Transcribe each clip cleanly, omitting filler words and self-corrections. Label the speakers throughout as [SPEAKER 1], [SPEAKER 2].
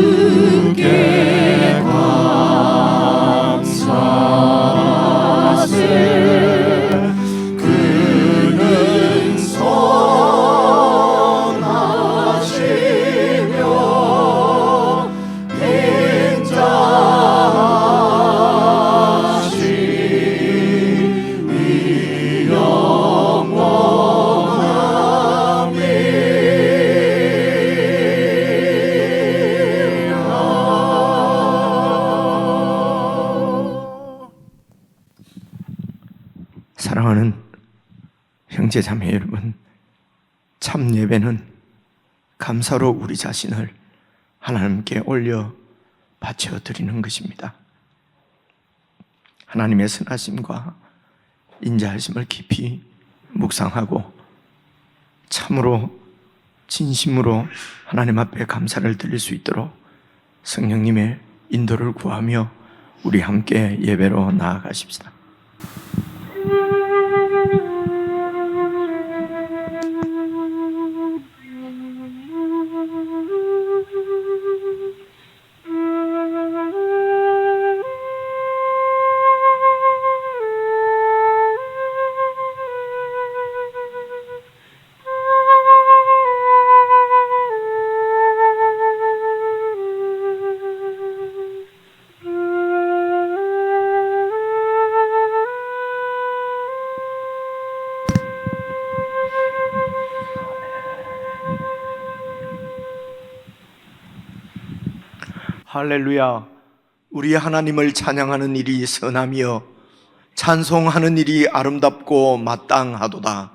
[SPEAKER 1] 주께 감사하세. 그는 선하시며 인자하시니
[SPEAKER 2] 사랑하는 형제자매 여러분, 참 예배는 감사로 우리 자신을 하나님께 올려 바쳐 드리는 것입니다. 하나님의 선하심과 인자하심을 깊이 묵상하고 참으로 진심으로 하나님 앞에 감사를 드릴 수 있도록 성령님의 인도를 구하며 우리 함께 예배로 나아가십시다. 할렐루야. 우리 하나님을 찬양하는 일이 선하며 찬송하는 일이 아름답고 마땅하도다.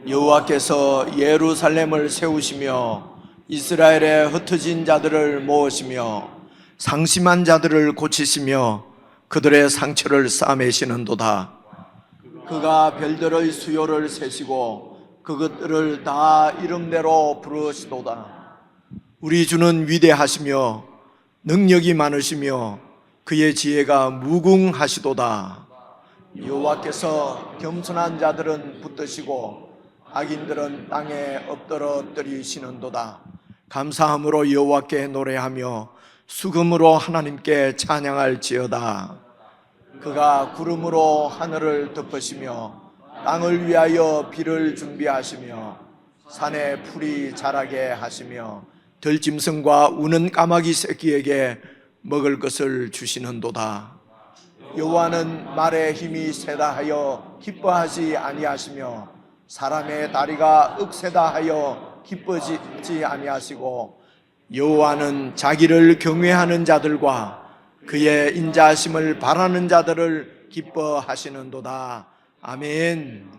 [SPEAKER 2] 여호와께서 예루살렘을 세우시며 이스라엘의 흩어진 자들을 모으시며 상심한 자들을 고치시며 그들의 상처를 싸매시는도다. 그가 별들의 수요를 세시고 그것들을 다 이름대로 부르시도다. 우리 주는 위대하시며 능력이 많으시며 그의 지혜가 무궁하시도다. 여호와께서 겸손한 자들은 붙드시고 악인들은 땅에 엎드러뜨리시는도다. 감사함으로 여호와께 노래하며 수금으로 하나님께 찬양할지어다. 그가 구름으로 하늘을 덮으시며 땅을 위하여 비를 준비하시며 산에 풀이 자라게 하시며 들짐승과 우는 까마귀 새끼에게 먹을 것을 주시는도다. 여호와는 말에 힘이 세다 하여 기뻐하지 아니하시며 사람의 다리가 억세다 하여 기뻐지지 아니하시고 여호와는 자기를 경외하는 자들과 그의 인자하심을 바라는 자들을 기뻐하시는도다. 아멘.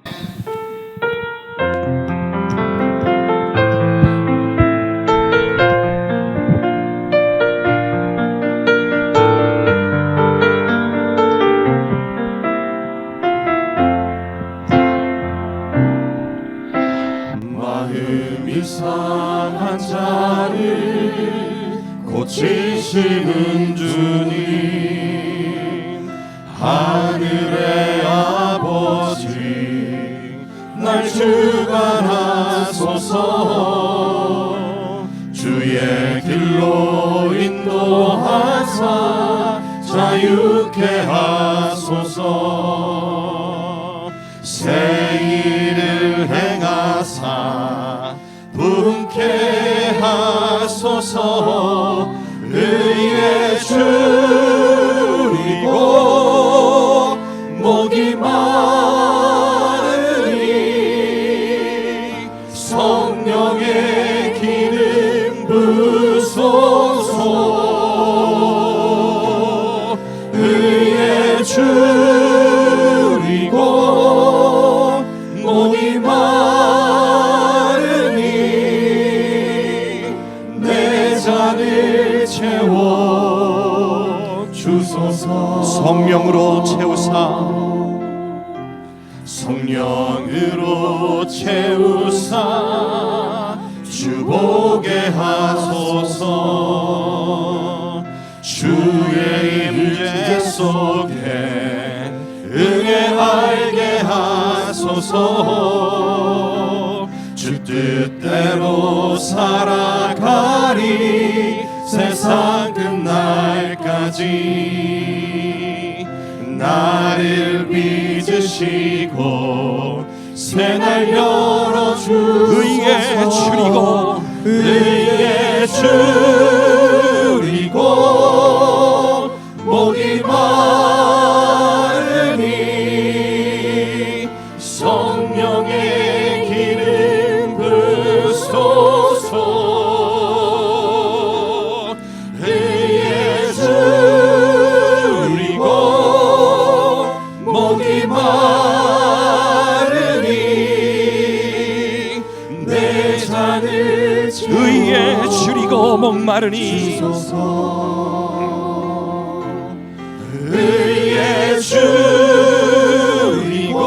[SPEAKER 1] 마음이 상한 자를 고치시는 주님, 하늘의 아버지 날 주관하소서. 주의 길로 인도하사 자유케 하소서. 새 일을 행하사 분케 하소서. 의에 줄이고 목이 마르니 성령의 기름 부소서. 의에 줄이고 목이 마르니 내 잔을 채워 주소서.
[SPEAKER 3] 성령으로 채우사
[SPEAKER 1] 성령으로 채우사 주보게 하소서. 주의 임재 속에 응애하게 하소서. 주 뜻대로 살아가리 세상 끝날까지 나를 빚으시고 새날 열어주소서.
[SPEAKER 3] 의에 줄이고
[SPEAKER 1] 의에 줄이고 목이 마르니 성령의 기름 부소서. 의에 줄이고 목이 마르니 내 잔을
[SPEAKER 3] 의에 줄이고 목마르니
[SPEAKER 1] 의에 줄이고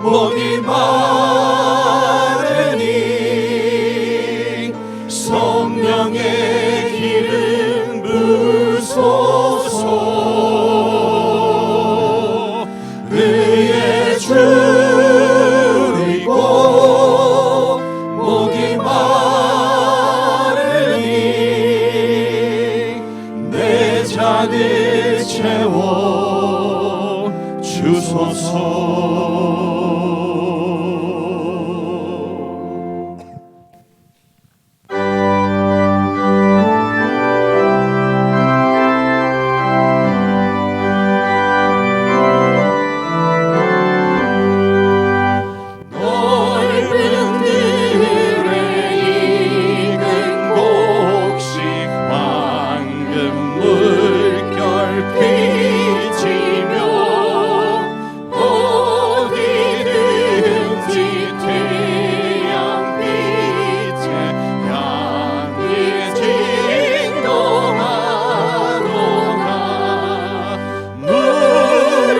[SPEAKER 1] 목이 마르니 성령의 기름 부소서. 의에 줄이고 목이 마르니 내 잔을 채워 주소서. 넓은 들에 익은 곡식 황금 물결 비치며 어디든지 태양빛에 향기 진동하도다. 물을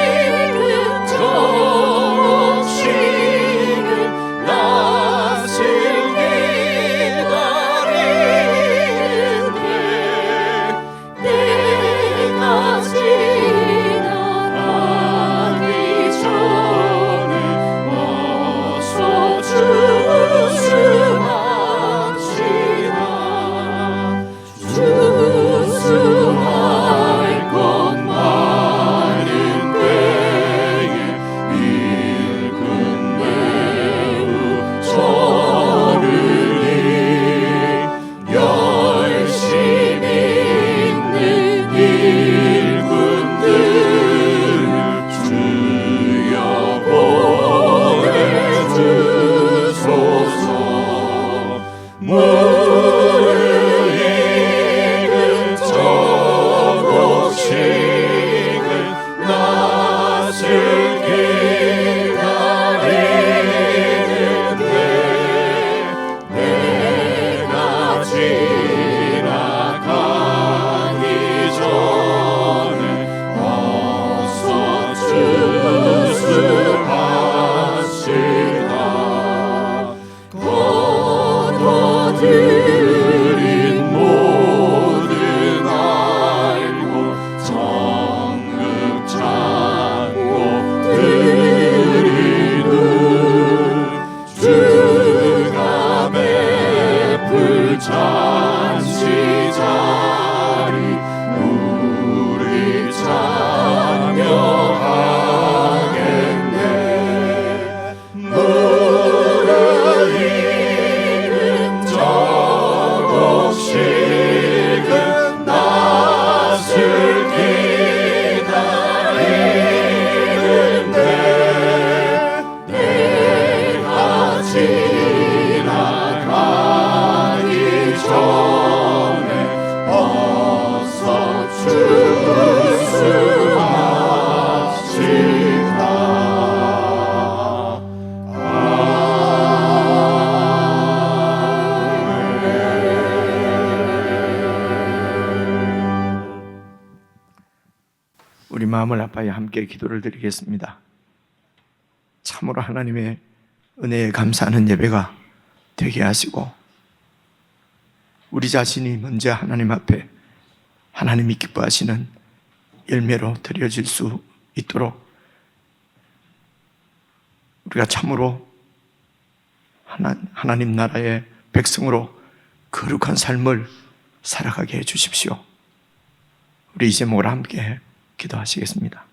[SPEAKER 1] 익은 적식은 낯을 기다리는데 내가 지나가기 전에 어서 주수합시다. 주수할 것 많은 때에 일꾼 매우 저르리. 열심히 있는 일꾼들 주여 보내주소서. 물을 익은 적옥식은 낯을 기다리는데 내가 지나가기 전에 어서 주수합시다. 거둬들인 모든 알고 정극 찾고 드리는 주가 베풀 잔치 자리 우리 참여하겠네. 물을 익은 적옥식은 낯을 기다리는데 내가 지나가기 전에 어서 주수합시다.
[SPEAKER 2] 우리 마음을 아파야 함께 기도를 드리겠습니다. 참으로 하나님의 은혜에 감사하는 예배가 되게 하시고 우리 자신이 먼저 하나님 앞에 하나님이 기뻐하시는 열매로 드려질 수 있도록 우리가 참으로 하나님 나라의 백성으로 거룩한 삶을 살아가게 해주십시오. 우리 이 제목을 함께 기도하시겠습니다.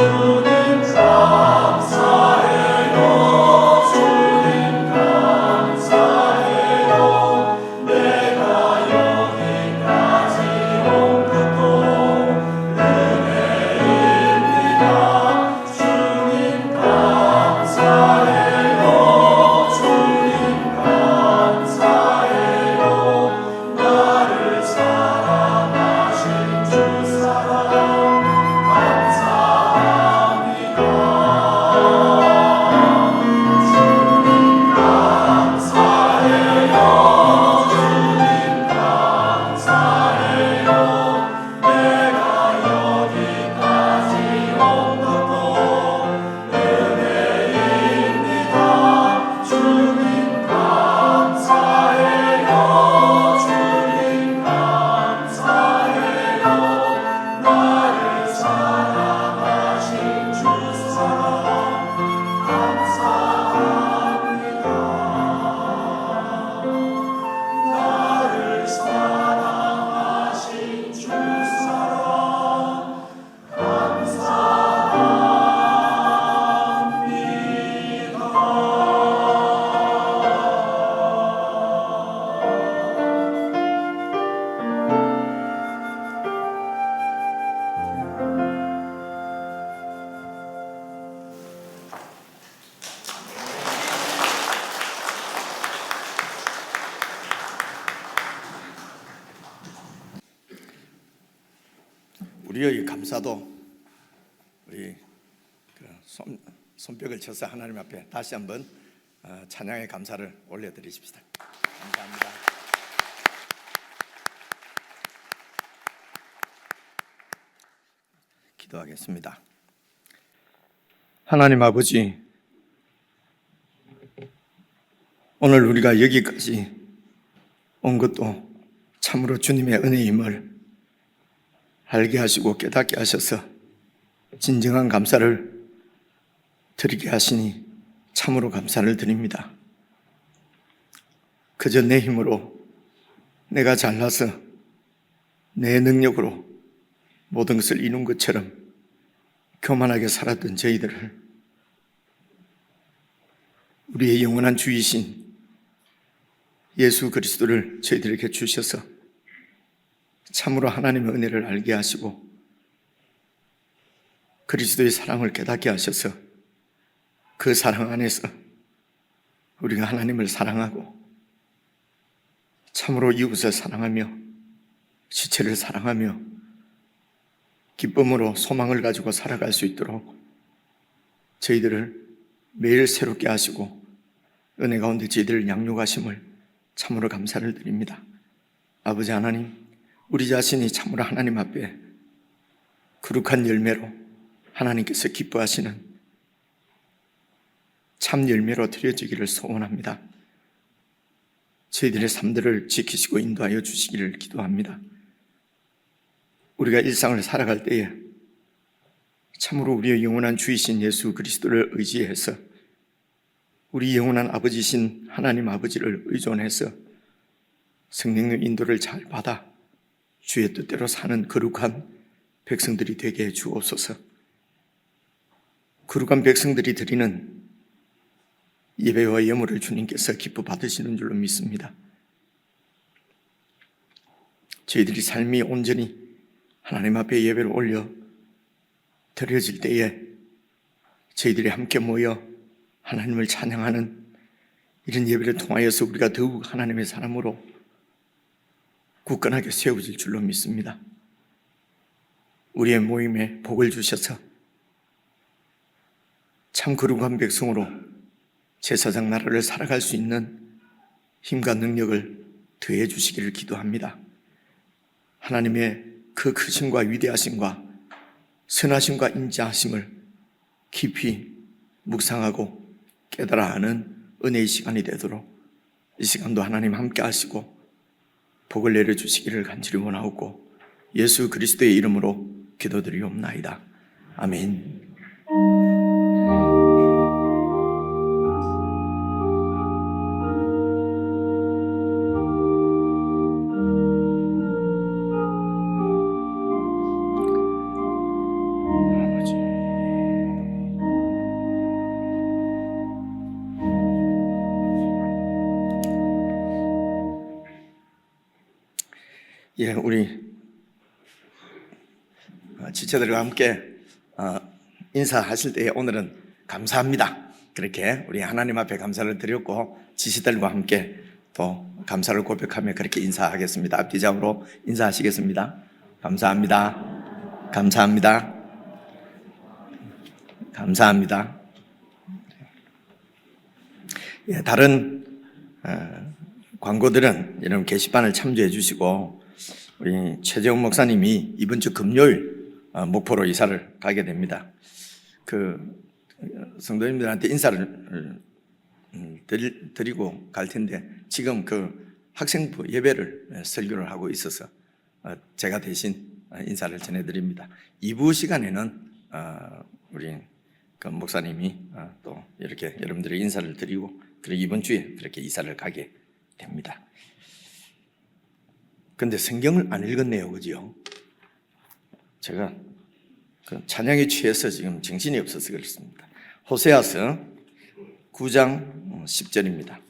[SPEAKER 1] 주님
[SPEAKER 2] 우리의 감사도 우리 손뼉을 쳐서 하나님 앞에 다시 한번 찬양의 감사를 올려드리십시다. 감사합니다. 기도하겠습니다. 하나님 아버지, 오늘 우리가 여기까지 온 것도 참으로 주님의 은혜임을 알게 하시고 깨닫게 하셔서 진정한 감사를 드리게 하시니 참으로 감사를 드립니다. 그저 내 힘으로, 내가 잘나서 내 능력으로 모든 것을 이룬 것처럼 교만하게 살았던 저희들을 우리의 영원한 주이신 예수 그리스도를 저희들에게 주셔서 참으로 하나님의 은혜를 알게 하시고 그리스도의 사랑을 깨닫게 하셔서 그 사랑 안에서 우리가 하나님을 사랑하고 참으로 이웃을 사랑하며 지체를 사랑하며 기쁨으로 소망을 가지고 살아갈 수 있도록 저희들을 매일 새롭게 하시고 은혜 가운데 저희들을 양육하심을 참으로 감사를 드립니다. 아버지 하나님, 우리 자신이 참으로 하나님 앞에 거룩한 열매로 하나님께서 기뻐하시는 참 열매로 드려지기를 소원합니다. 저희들의 삶들을 지키시고 인도하여 주시기를 기도합니다. 우리가 일상을 살아갈 때에 참으로 우리의 영원한 주이신 예수 그리스도를 의지해서 우리 영원한 아버지신 하나님 아버지를 의존해서 성령의 인도를 잘 받아 주의 뜻대로 사는 거룩한 백성들이 되게 해 주옵소서. 거룩한 백성들이 드리는 예배와 예물을 주님께서 기뻐 받으시는 줄로 믿습니다. 저희들이 삶이 온전히 하나님 앞에 예배를 올려 드려질 때에 저희들이 함께 모여 하나님을 찬양하는 이런 예배를 통하여서 우리가 더욱 하나님의 사람으로 굳건하게 세워질 줄로 믿습니다. 우리의 모임에 복을 주셔서 참 거룩한 백성으로 제사장 나라를 살아갈 수 있는 힘과 능력을 더해 주시기를 기도합니다. 하나님의 그 크심과 위대하심과 선하심과 인자하심을 깊이 묵상하고 깨달아 하는 은혜의 시간이 되도록 이 시간도 하나님 함께 하시고 복을 내려주시기를 간절히 원하옵고 예수 그리스도의 이름으로 기도드리옵나이다. 아멘. 우리 지체들과 함께 인사하실 때 오늘은 감사합니다. 그렇게 우리 하나님 앞에 감사를 드렸고 지체들과 함께 또 감사를 고백하며 그렇게 인사하겠습니다. 앞뒤장으로 인사하시겠습니다. 감사합니다. 감사합니다. 감사합니다. 다른 광고들은 여러분 게시판을 참조해 주시고 우리 최재훈 목사님이 이번 주 금요일 목포로 이사를 가게 됩니다. 그 성도님들한테 인사를 드리고 갈 텐데 지금 그 학생부 예배를 설교를 하고 있어서 제가 대신 인사를 전해드립니다. 2부 시간에는 우리 그 목사님이 또 이렇게 여러분들의 인사를 드리고 그리고 이번 주에 그렇게 이사를 가게 됩니다. 근데 성경을 안 읽었네요, 그죠? 제가 그 찬양에 취해서 지금 정신이 없어서 그렇습니다. 호세아서 9장 10절입니다.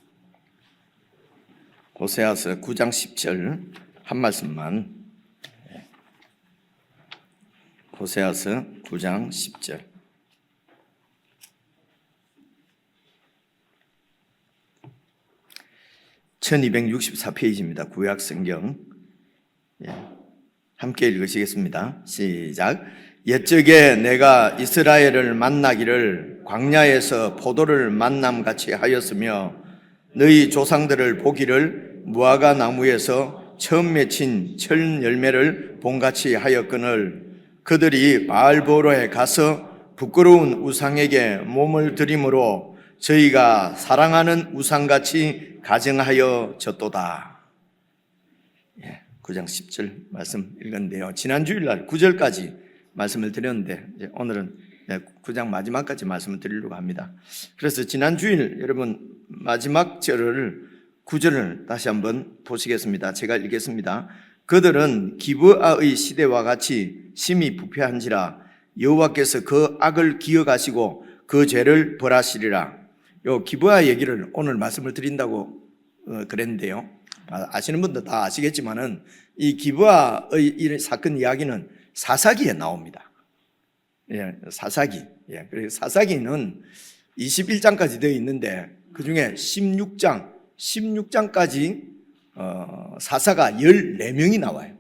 [SPEAKER 2] 호세아서 9장 10절 한 말씀만. 호세아서 9장 10절. (1264페이지입니다) 구약 성경. 함께 읽으시겠습니다. 시작. 옛적에 내가 이스라엘을 만나기를 광야에서 포도를 만남같이 하였으며 너희 조상들을 보기를 무화과 나무에서 처음 맺힌 철 열매를 본같이 하였거늘 그들이 바알보로에 가서 부끄러운 우상에게 몸을 들임으로 저희가 사랑하는 우상같이 가정하여 졌도다. 9장 10절 말씀 읽었는데요. 지난 주일날 9절까지 말씀을 드렸는데 이제 오늘은 9장 마지막까지 말씀을 드리려고 합니다. 그래서 지난 주일 여러분 마지막 절을 9절을 다시 한번 보시겠습니다. 제가 읽겠습니다. 그들은 기브아의 시대와 같이 심히 부패한지라 여호와께서 그 악을 기억하시고 그 죄를 벌하시리라. 요 기브아 얘기를 오늘 말씀을 드린다고 그랬는데요. 아시는 분들 다 아시겠지만은 이 기브아의 이 사건 이야기는 사사기에 나옵니다. 예, 사사기. 예, 그래서 사사기는 21장까지 되어 있는데 그 중에 16장까지 사사가 14명이 나와요.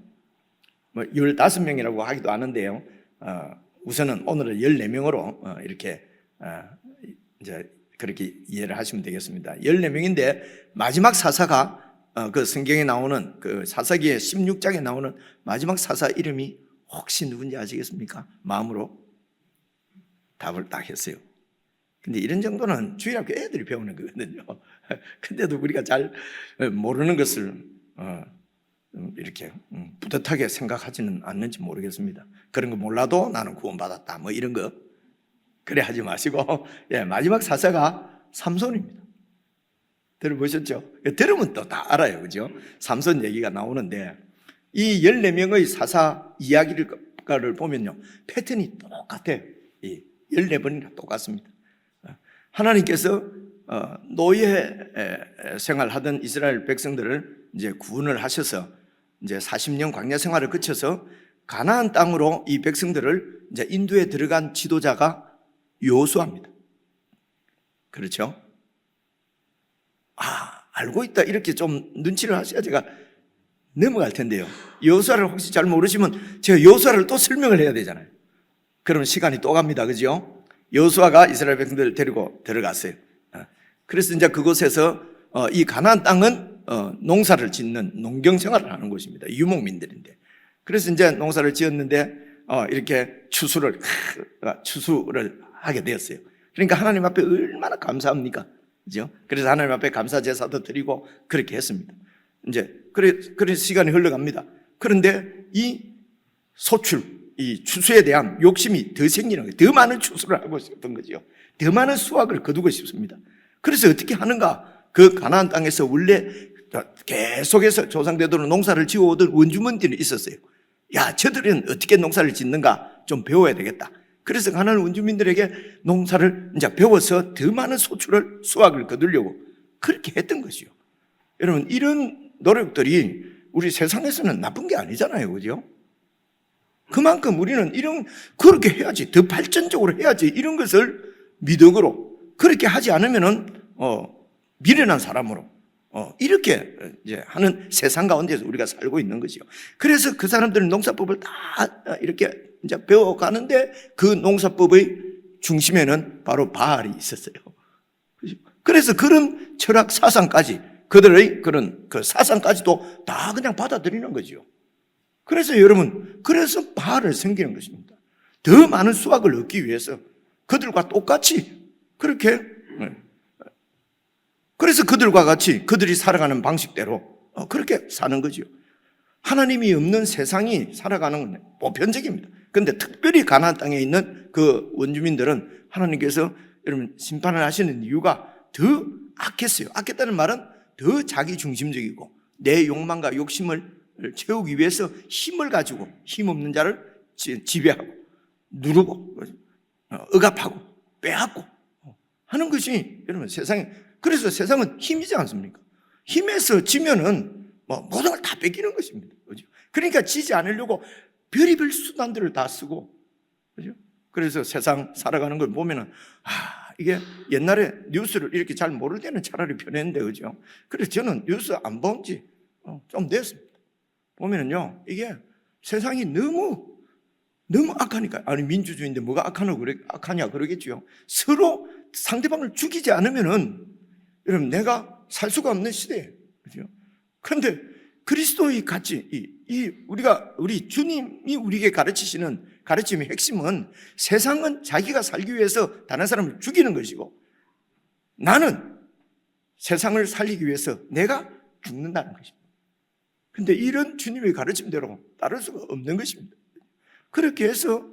[SPEAKER 2] 뭐 15명이라고 하기도 하는데요. 우선은 오늘은 14명으로 이렇게 이제 그렇게 이해를 하시면 되겠습니다. 14명인데 마지막 사사가 그 성경에 나오는 그 사사기의 16장에 나오는 마지막 사사 이름이 혹시 누군지 아시겠습니까? 마음으로 답을 딱 했어요. 근데 이런 정도는 주일학교 애들이 배우는 거거든요. 근데도 우리가 잘 모르는 것을 이렇게 뿌듯하게 생각하지는 않는지 모르겠습니다. 그런 거 몰라도 나는 구원받았다 뭐 이런 거 그래 하지 마시고 마지막 사사가 삼손입니다. 들어보셨죠? 들으면 또 다 알아요. 그죠? 삼손 얘기가 나오는데 이 14명의 사사 이야기를 보면요. 패턴이 똑같아요. 14번이나 똑같습니다. 하나님께서 노예 생활하던 이스라엘 백성들을 이제 구원을 하셔서 이제 40년 광야 생활을 거쳐서 가나안 땅으로 이 백성들을 이제 인도에 들어간 지도자가 여호수아입니다. 그렇죠? 알고 있다 이렇게 좀 눈치를 하셔야 제가 넘어갈 텐데요. 여호수아를 혹시 잘 모르시면 제가 여호수아를 또 설명을 해야 되잖아요. 그러면 시간이 또 갑니다. 그죠? 여호수아가 이스라엘 백성들을 데리고 들어갔어요. 그래서 이제 그곳에서 이 가나안 땅은 농사를 짓는 농경 생활을 하는 곳입니다. 유목민들인데. 그래서 이제 농사를 지었는데 이렇게 추수를 하게 되었어요. 그러니까 하나님 앞에 얼마나 감사합니까? 그죠? 그래서 하나님 앞에 감사 제사도 드리고 그렇게 했습니다. 이제 그래 시간이 흘러갑니다. 그런데 이 소출, 이 추수에 대한 욕심이 더 생기는 거예요. 더 많은 추수를 하고 싶은 거죠. 더 많은 수확을 거두고 싶습니다. 그래서 어떻게 하는가? 그 가나안 땅에서 원래 계속해서 조상대대로 농사를 지어오던 원주민들이 있었어요. 야, 저들은 어떻게 농사를 짓는가 좀 배워야 되겠다. 그래서 가나안 원주민들에게 농사를 이제 배워서 더 많은 수확을 거두려고 그렇게 했던 것이요. 여러분, 이런 노력들이 우리 세상에서는 나쁜 게 아니잖아요. 그죠? 그만큼 우리는 그렇게 해야지, 더 발전적으로 해야지, 이런 것을 미덕으로, 그렇게 하지 않으면은, 미련한 사람으로, 이렇게 이제 하는 세상 가운데서 우리가 살고 있는 거죠. 그래서 그 사람들은 농사법을 다 이렇게 이제 배워가는데 그 농사법의 중심에는 바로 바알이 있었어요. 그래서 그런 철학 사상까지, 그들의 그런 그 사상까지도 다 그냥 받아들이는 거죠. 그래서 여러분, 그래서 바알을 섬기는 것입니다. 더 많은 수확을 얻기 위해서 그들과 똑같이 그렇게, 그래서 그들과 같이 그들이 살아가는 방식대로 그렇게 사는 거죠. 하나님이 없는 세상이 살아가는 건 보편적입니다. 그런데 특별히 가나안 땅에 있는 그 원주민들은 하나님께서 여러분 심판을 하시는 이유가 더 악했어요. 악했다는 말은 더 자기 중심적이고 내 욕망과 욕심을 채우기 위해서 힘을 가지고 힘없는 자를 지배하고 누르고 억압하고 빼앗고 하는 것이 여러분 세상에, 그래서 세상은 힘이지 않습니까? 힘에서 지면은 모든 걸 다 뺏기는 것입니다. 그죠? 그러니까 지지 않으려고 별의별 수단들을 다 쓰고, 그죠? 그래서 세상 살아가는 걸 보면은, 이게 옛날에 뉴스를 이렇게 잘 모를 때는 차라리 편했는데, 그죠? 그래서 저는 뉴스 안 본 지 좀 됐습니다. 보면은요, 이게 세상이 너무 악하니까. 아니, 민주주의인데 뭐가 악하냐 그러겠죠. 서로 상대방을 죽이지 않으면은 여러분 내가 살 수가 없는 시대예요. 그죠? 그런데 그리스도의 가치, 우리 주님이 우리에게 가르치시는 가르침의 핵심은 세상은 자기가 살기 위해서 다른 사람을 죽이는 것이고 나는 세상을 살리기 위해서 내가 죽는다는 것입니다. 그런데 이런 주님의 가르침대로 따를 수가 없는 것입니다. 그렇게 해서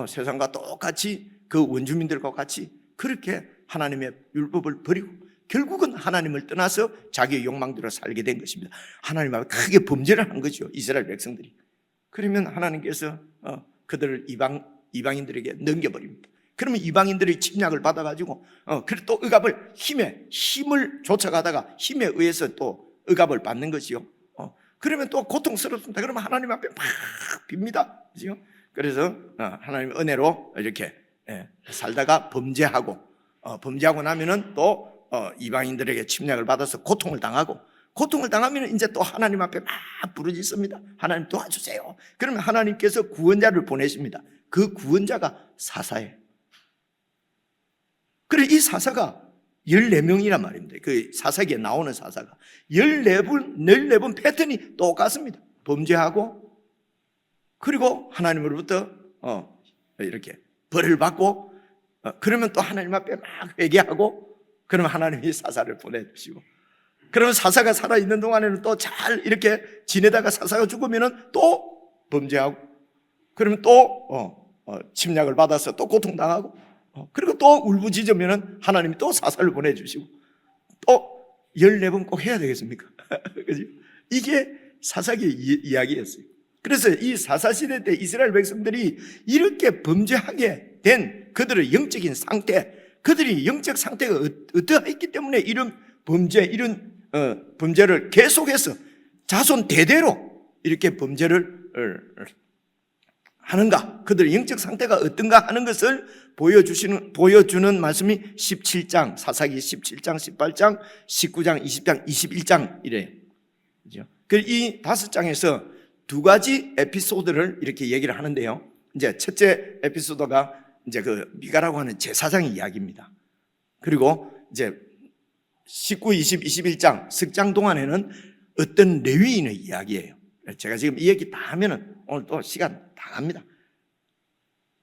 [SPEAKER 2] 세상과 똑같이 그 원주민들과 같이 그렇게 하나님의 율법을 버리고 결국은 하나님을 떠나서 자기의 욕망대로 살게 된 것입니다. 하나님 앞에 크게 범죄를 한 거죠, 이스라엘 백성들이. 그러면 하나님께서 그들을 이방인들에게 넘겨버립니다. 그러면 이방인들의 침략을 받아가지고 그리고 또 억압을 힘을 쫓아가다가 힘에 의해서 또 억압을 받는 것이요. 그러면 또 고통스럽습니다. 그러면 하나님 앞에 막 빕니다. 그죠? 그래서 하나님의 은혜로 이렇게 살다가 범죄하고 나면은 또 이방인들에게 침략을 받아서 고통을 당하면 이제 또 하나님 앞에 막 부르짖습니다. 하나님 도와주세요. 그러면 하나님께서 구원자를 보내십니다. 그 구원자가 사사예요. 그래, 이 사사가 14명이란 말입니다. 그 사사기에 나오는 사사가 14번 패턴이 똑같습니다. 범죄하고 그리고 하나님으로부터 이렇게 벌을 받고 그러면 또 하나님 앞에 막 회개하고 그러면 하나님이 사사를 보내주시고 그러면 사사가 살아있는 동안에는 또 잘 이렇게 지내다가 사사가 죽으면 또 범죄하고 그러면 또 침략을 받아서 또 고통당하고 그리고 또 울부짖으면 하나님이 또 사사를 보내주시고 또 14번 꼭 해야 되겠습니까? 그죠? 이게 사사기의 이야기였어요. 그래서 이 사사시대 때 이스라엘 백성들이 이렇게 범죄하게 된 그들의 영적인 상태, 그들이 영적 상태가 어떠했기 때문에 이런 범죄를 계속해서 자손 대대로 이렇게 범죄를 하는가, 그들의 영적 상태가 어떤가 하는 것을 보여주는 말씀이 17장, 사사기 17장, 18장, 19장, 20장, 21장 이래요. 그죠? 이 5장에서 두 가지 에피소드를 이렇게 얘기를 하는데요. 이제 첫째 에피소드가 이제 그 미가라고 하는 제사장의 이야기입니다. 그리고 이제 19, 20, 21장 석장 동안에는 어떤 레위인의 이야기예요. 제가 지금 이 얘기 다 하면은 오늘 또 시간 다 갑니다.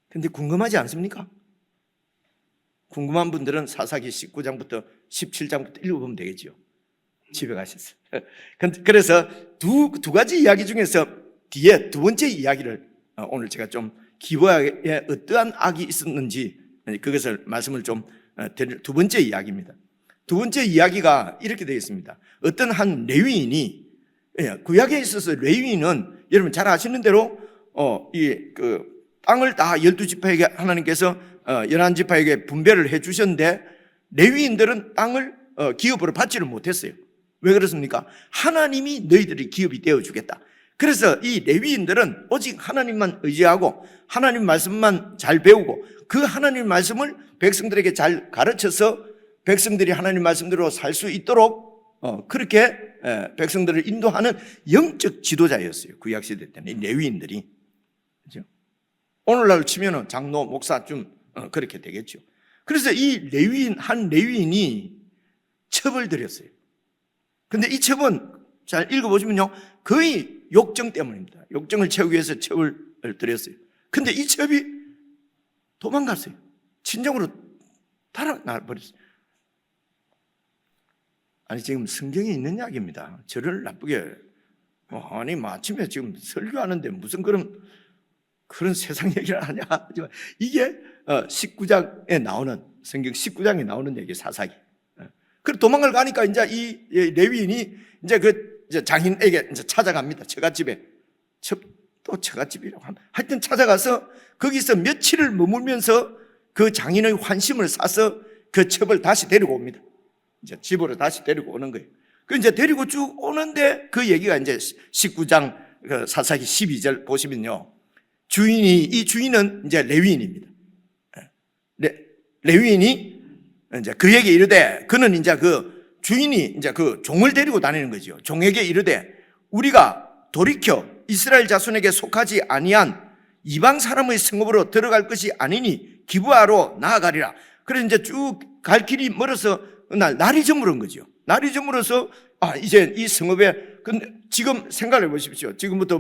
[SPEAKER 2] 근데 궁금하지 않습니까? 궁금한 분들은 사사기 19장부터 17장부터 읽어보면 되겠죠. 집에 가셨어요. 그래서 두 가지 이야기 중에서 뒤에 두 번째 이야기를 오늘 제가 좀 기브아에 어떠한 악이 있었는지 그것을 말씀을 좀 드릴 두 번째 이야기입니다. 두 번째 이야기가 이렇게 되어 있습니다. 어떤 한 레위인이, 구약에 있어서 레위인은 여러분 잘 아시는 대로 땅을 다 12지파에게 하나님께서 11지파에게 분배를 해 주셨는데 레위인들은 땅을 기업으로 받지를 못했어요. 왜 그렇습니까? 하나님이 너희들이 기업이 되어주겠다. 그래서 이 레위인들은 오직 하나님만 의지하고 하나님 말씀만 잘 배우고 그 하나님 말씀을 백성들에게 잘 가르쳐서 백성들이 하나님 말씀대로 살 수 있도록 그렇게 백성들을 인도하는 영적 지도자였어요. 구약시대 때는 이 레위인들이. 그렇죠? 오늘날 치면은 장로, 목사쯤 그렇게 되겠죠. 그래서 이 한 레위인이 첩을 들였어요. 근데 이 첩은 잘 읽어보시면요, 거의 욕정 때문입니다. 욕정을 채우기 위해서 첩을 들였어요. 근데 이 첩이 도망갔어요. 친정으로 달아나버렸어요. 아니, 지금 성경에 있는 이야기입니다. 저를 나쁘게, 아니, 아침에 지금 설교하는데 무슨 그런 세상 얘기를 하냐. 이게 19장에 나오는, 성경 19장에 나오는 얘기, 사사기. 그리고 도망을 가니까 이제 이 레위인이 이제 장인에게 이제 찾아갑니다. 처갓집에. 또 처갓집이라고 합니다. 하여튼 찾아가서 거기서 며칠을 머물면서 그 장인의 환심을 사서 그 첩을 다시 데리고 옵니다. 이제 집으로 다시 데리고 오는 거예요. 그 이제 데리고 쭉 오는데 그 얘기가 이제 19장 사사기 12절 보시면요. 이 주인은 이제 레위인입니다. 레위인이 이제 그에게 이르되, 그는 이제 그 주인이 이제 그 종을 데리고 다니는 거죠. 종에게 이르되, 우리가 돌이켜 이스라엘 자손에게 속하지 아니한 이방 사람의 성읍으로 들어갈 것이 아니니 기브아로 나아가리라. 그래서 이제 쭉 갈 길이 멀어서 날이 저물은 거죠. 날이 저물어서 이제 이 성읍에, 근데 지금 생각해 보십시오. 지금부터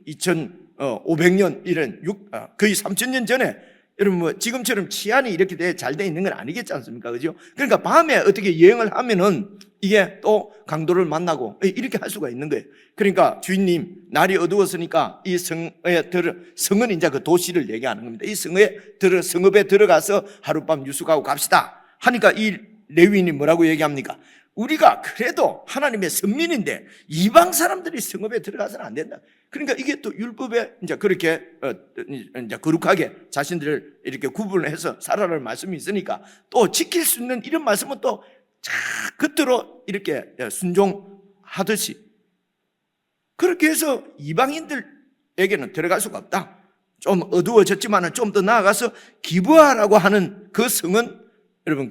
[SPEAKER 2] 2500년 이런 거의 3000년 전에 여러분 지금처럼 치안이 이렇게 잘 돼 있는 건 아니겠지 않습니까? 그죠? 그러니까 밤에 어떻게 여행을 하면은 이게 또 강도를 만나고 이렇게 할 수가 있는 거예요. 그러니까 주인님, 날이 어두웠으니까 이 성은 이제 그 도시를 얘기하는 겁니다. 이 성읍에 들어가서 하룻밤 유숙하고 갑시다 하니까 이 레위인이 뭐라고 얘기합니까? 우리가 그래도 하나님의 선민인데 이방 사람들이 성읍에 들어가서는 안 된다. 그러니까 이게 또 율법에 이제 그렇게 이제 거룩하게 자신들을 이렇게 구분을 해서 살아라는 말씀이 있으니까 또 지킬 수 있는 이런 말씀은 또 겉으로 이렇게 순종하듯이 그렇게 해서 이방인들에게는 들어갈 수가 없다. 좀 어두워졌지만은 좀 더 나아가서 기브아라고 하는 그 성은 여러분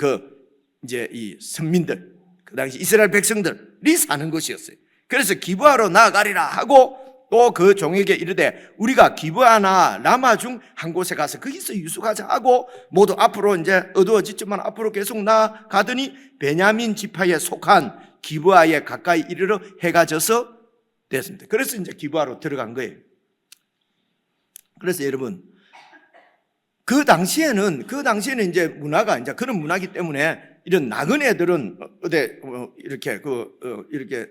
[SPEAKER 2] 이제 이 선민들, 그 당시 이스라엘 백성들이 사는 곳이었어요. 그래서 기브아로 나아가리라 하고 또 그 종에게 이르되 우리가 기브아나 라마 중 한 곳에 가서 거기서 유숙하자 하고 모두 앞으로 이제 어두워졌지만 앞으로 계속 나아가더니 베냐민 지파에 속한 기브아에 가까이 이르러 해가 져서 됐습니다. 그래서 이제 기브아로 들어간 거예요. 그래서 여러분 그 당시에는 이제 문화가 이제 그런 문화이기 때문에 이런 나그네들은 이렇게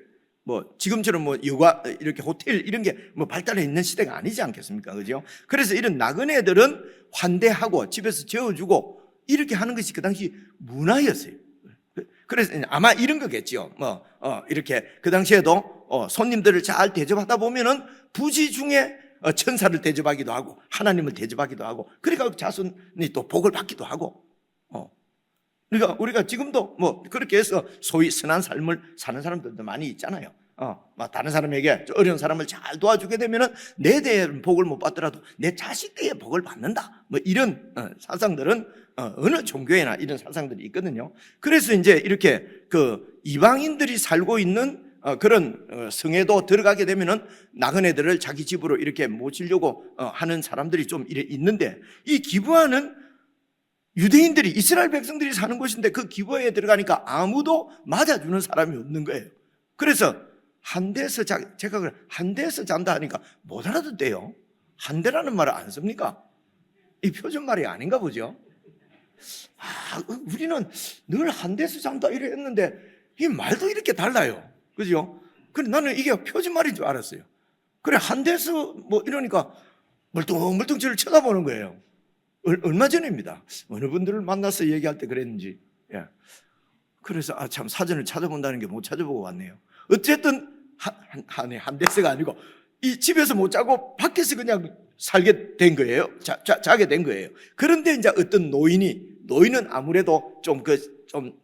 [SPEAKER 2] 지금처럼 여가 이렇게 호텔 이런 게 발달해 있는 시대가 아니지 않겠습니까? 그죠? 그래서 이런 나그네들은 환대하고 집에서 재워주고 이렇게 하는 것이 그 당시 문화였어요. 그래서 아마 이런 거겠지요. 이렇게 그 당시에도 손님들을 잘 대접하다 보면은 부지 중에 천사를 대접하기도 하고 하나님을 대접하기도 하고 그러니까 자손이 또 복을 받기도 하고 그러니까 우리가 지금도 그렇게 해서 소위 선한 삶을 사는 사람들도 많이 있잖아요. 다른 사람에게 어려운 사람을 잘 도와주게 되면은 내 대에는 복을 못 받더라도 내 자식 대에 복을 받는다. 이런 사상들은 어느 종교에나 이런 사상들이 있거든요. 그래서 이제 이렇게 이방인들이 살고 있는 그런 성에도 들어가게 되면은 나그네들을 자기 집으로 이렇게 모시려고 하는 사람들이 좀 있는데 이 기브아는 유대인들이 이스라엘 백성들이 사는 곳인데 그 기브아에 들어가니까 아무도 맞아주는 사람이 없는 거예요. 그래서 한대에서 제가 한대에서 잔다 하니까 못 알아듣대요. 한대라는 말을 안 씁니까? 이 표준말이 아닌가 보죠. 우리는 늘 한대에서 잔다 이래 했는데 이 말도 이렇게 달라요. 그죠? 그래 나는 이게 표준말인 줄 알았어요. 그래 한대에서 이러니까 멀뚱멀뚱 저를 쳐다보는 거예요. 얼마 전입니다. 어느 분들을 만나서 얘기할 때 그랬는지. 그래서 참 사전을 찾아본다는 게 못 찾아보고 왔네요. 어쨌든 한대서가 아니고 이 집에서 못 자고 밖에서 그냥 살게 된 거예요. 자게 된 거예요. 그런데 이제 어떤 노인은 아무래도 좀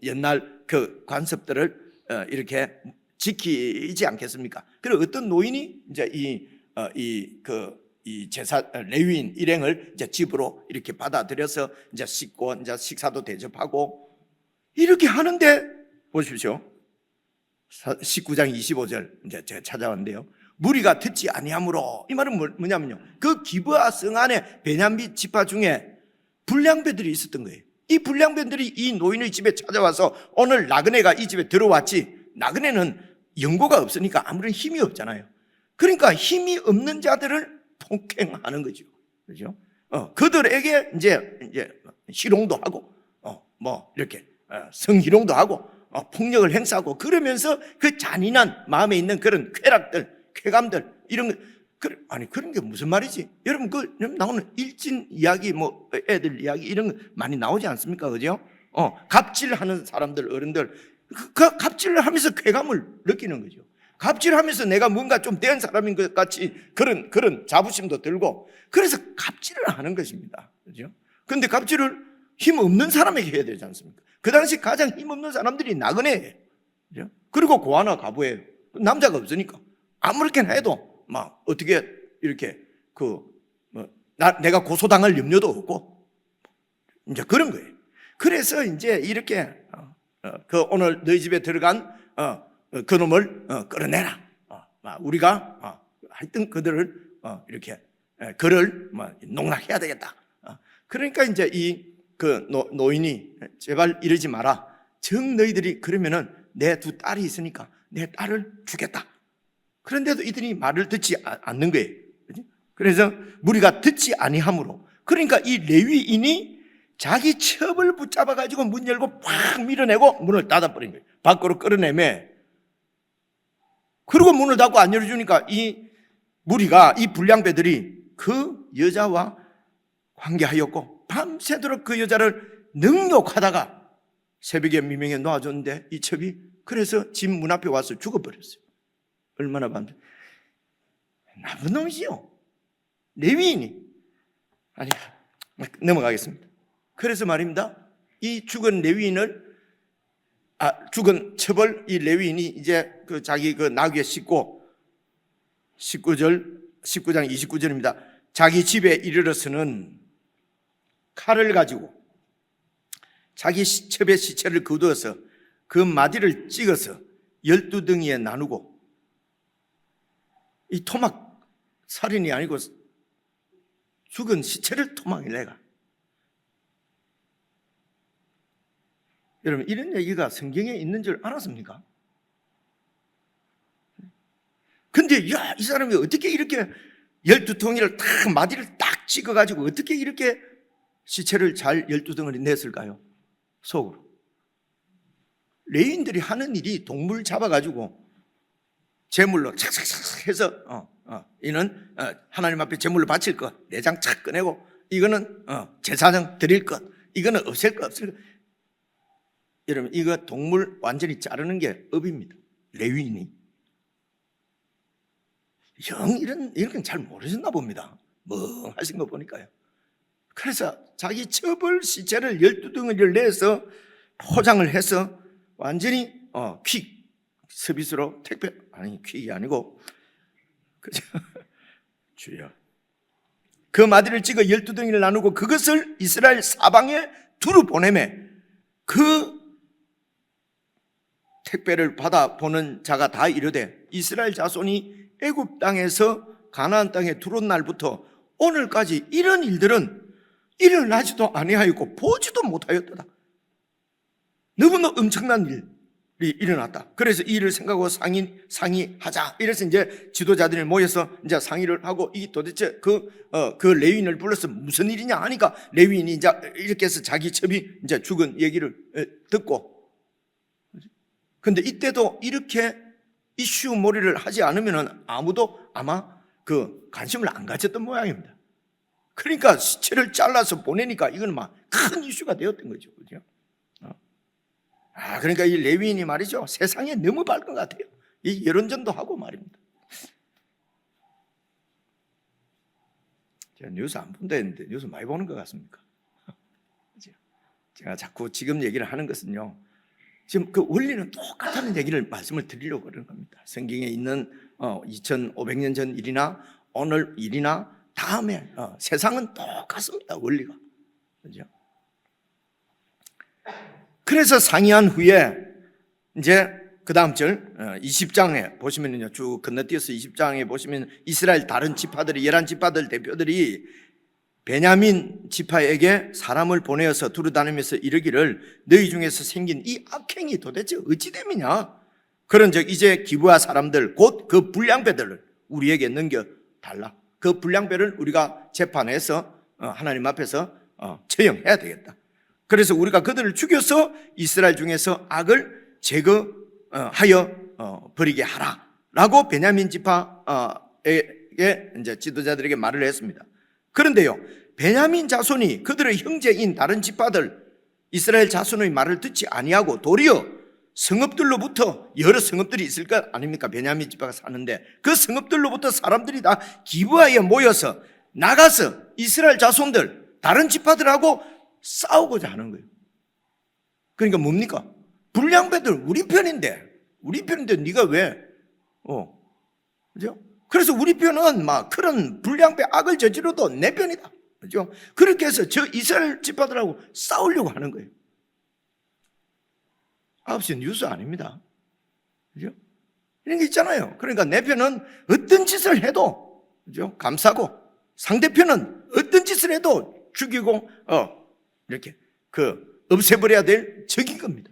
[SPEAKER 2] 옛날 그 관습들을 이렇게 지키지 않겠습니까? 그리고 어떤 노인이 이제 이 제사 레위인 일행을 이제 집으로 이렇게 받아들여서 이제 씻고 이제 식사도 대접하고 이렇게 하는데 보십시오. 19장 25절 이제 제가 찾아왔는데요. 무리가 듣지 아니하므로 이 말은 뭐냐면요. 그 기브아 성 안에 베냐민 지파 중에 불량배들이 있었던 거예요. 이 불량배들이 이 노인의 집에 찾아와서 오늘 나그네가 이 집에 들어왔지. 나그네는 연고가 없으니까 아무런 힘이 없잖아요. 그러니까 힘이 없는 자들을 폭행하는 거죠. 그죠? 그들에게 이제 희롱도 하고, 이렇게 성희롱도 하고, 폭력을 행사하고, 그러면서 그 잔인한 마음에 있는 그런 쾌감들, 이런 거, 그런 게 무슨 말이지? 여러분, 나오는 일진 이야기, 애들 이야기, 이런 거 많이 나오지 않습니까? 그죠? 갑질하는 사람들, 어른들, 그 갑질을 하면서 쾌감을 느끼는 거죠. 갑질하면서 내가 뭔가 좀 된 사람인 것 같이 그런 자부심도 들고 그래서 갑질을 하는 것입니다. 그죠? 근데 갑질을 힘 없는 사람에게 해야 되지 않습니까? 그 당시 가장 힘 없는 사람들이 나그네예요. 그죠? 그리고 고아나 과부예요. 남자가 없으니까 아무렇게나 해도 어떻게 이렇게 내가 고소당할 염려도 없고 이제 그런 거예요. 그래서 이제 이렇게 오늘 너희 집에 들어간 그놈을 끌어내라. 우리가 하여튼 그들을 이렇게 그를 농락해야 되겠다. 그러니까 이제 이 그 노인이 제발 이러지 마라. 정 너희들이 그러면은 내 두 딸이 있으니까 내 딸을 주겠다. 그런데도 이들이 말을 듣지 않는 거예요. 그래서 무리가 듣지 아니하므로, 그러니까 이 레위인이 자기 첩을 붙잡아 가지고 문 열고 팍 밀어내고 문을 닫아버린 거예요. 밖으로 끌어내매. 그리고 문을 닫고 안 열어주니까 이 무리가, 이 불량배들이 그 여자와 관계하였고 밤새도록 그 여자를 능욕하다가 새벽에 미명에 놓아줬는데 이 첩이 그래서 집 문 앞에 와서 죽어버렸어요. 얼마나 밤새. 나쁜 놈이지요. 레위인이. 아니, 넘어가겠습니다. 그래서 말입니다. 이 죽은 레위인을, 죽은 첩을 이 레위인이 이제 그 자기 그 나귀에 싣고 19장 29절입니다. 자기 집에 이르러서는 칼을 가지고 자기 첩의 시체를 거두어서 그 마디를 찍어서 12덩이에 나누고, 이 토막 살인이 아니고 죽은 시체를 토막을 내가. 여러분, 이런 얘기가 성경에 있는 줄 알았습니까? 근데 야, 이 사람이 어떻게 이렇게 12덩이를 딱 마디를 딱 찍어가지고 어떻게 이렇게 시체를 잘 12덩이를 냈을까요? 속으로. 레위인들이 하는 일이 동물 잡아가지고 제물로 착착착 해서 이는 하나님 앞에 제물로 바칠 것, 내장 착 꺼내고, 이거는 제사장 드릴 것, 이거는 없앨 것. 여러분, 이거 동물 완전히 자르는 게 업입니다. 레위인이 이런 잘 모르셨나 봅니다. 멍하신 거 보니까요. 그래서 자기 첩을 시체를 12덩이를 내서 포장을 해서 완전히 퀵 서비스로 택배, 아니 퀵이 아니고 그죠? 주여. 그 마디를 찍어 12덩이를 나누고 그것을 이스라엘 사방에 두루 보내매 그 택배를 받아 보는 자가 다 이르되 이스라엘 자손이 애굽 땅에서 가나안 땅에 들어온 날부터 오늘까지 이런 일들은 일어나지도 아니하였고 보지도 못하였다. 너무나 엄청난 일이 일어났다. 그래서 이 일을 생각하고 상의하자. 이래서 이제 지도자들이 모여서 이제 상의를 하고, 이 도대체 그 레위인을 불러서 무슨 일이냐 하니까 레위인이 이제 이렇게 해서 자기 첩이 이제 죽은 얘기를 듣고, 근데 이때도 이렇게 이슈 몰이를 하지 않으면 아무도 아마 그 관심을 안 가졌던 모양입니다. 그러니까 시체를 잘라서 보내니까 이건 막 큰 이슈가 되었던 거죠. 그죠? 그러니까 이 레위인이 말이죠, 세상에 너무 밝은 것 같아요. 이 여론전도 하고 말입니다. 제가 뉴스 안 본다 했는데 뉴스 많이 보는 것 같습니까? 제가 자꾸 지금 얘기를 하는 것은요, 지금 그 원리는 똑같다는 얘기를 말씀을 드리려고 그러는 겁니다. 성경에 있는 2500년 전 일이나 오늘 일이나 다음에 세상은 똑같습니다. 원리가. 그죠? 그래서 상의한 후에 이제 그 다음 절 20장에 보시면요, 쭉 건너뛰어서 20장에 보시면 이스라엘 다른 지파들이, 11지파들 대표들이 베냐민 지파에게 사람을 보내어서 두루다니면서 이르기를 너희 중에서 생긴 이 악행이 도대체 어찌 됨이냐. 그런즉 이제 기브아 사람들 곧 그 불량배들을 우리에게 넘겨달라. 그 불량배를 우리가 재판해서 하나님 앞에서 처형해야 되겠다. 그래서 우리가 그들을 죽여서 이스라엘 중에서 악을 제거하여 버리게 하라라고 베냐민 지파에게 이제 지도자들에게 말을 했습니다. 그런데요, 베냐민 자손이 그들의 형제인 다른 지파들 이스라엘 자손의 말을 듣지 아니하고 도리어 성읍들로부터, 여러 성읍들이 있을 것 아닙니까? 베냐민 지파가 사는데 그 성읍들로부터 사람들이 다 기브아에 모여서 나가서 이스라엘 자손들 다른 지파들하고 싸우고자 하는 거예요. 그러니까 뭡니까? 불량배들 우리 편인데 네가 왜 그죠? 그래서 우리 편은 막 그런 불량배 악을 저지러도 내 편이다. 그죠? 그렇게 해서 저 이스라엘 지파들하고 싸우려고 하는 거예요. 9시 뉴스 아닙니다. 그죠? 이런 게 있잖아요. 그러니까 내 편은 어떤 짓을 해도, 그죠? 감싸고, 상대편은 어떤 짓을 해도 죽이고, 이렇게, 없애버려야 될 적인 겁니다.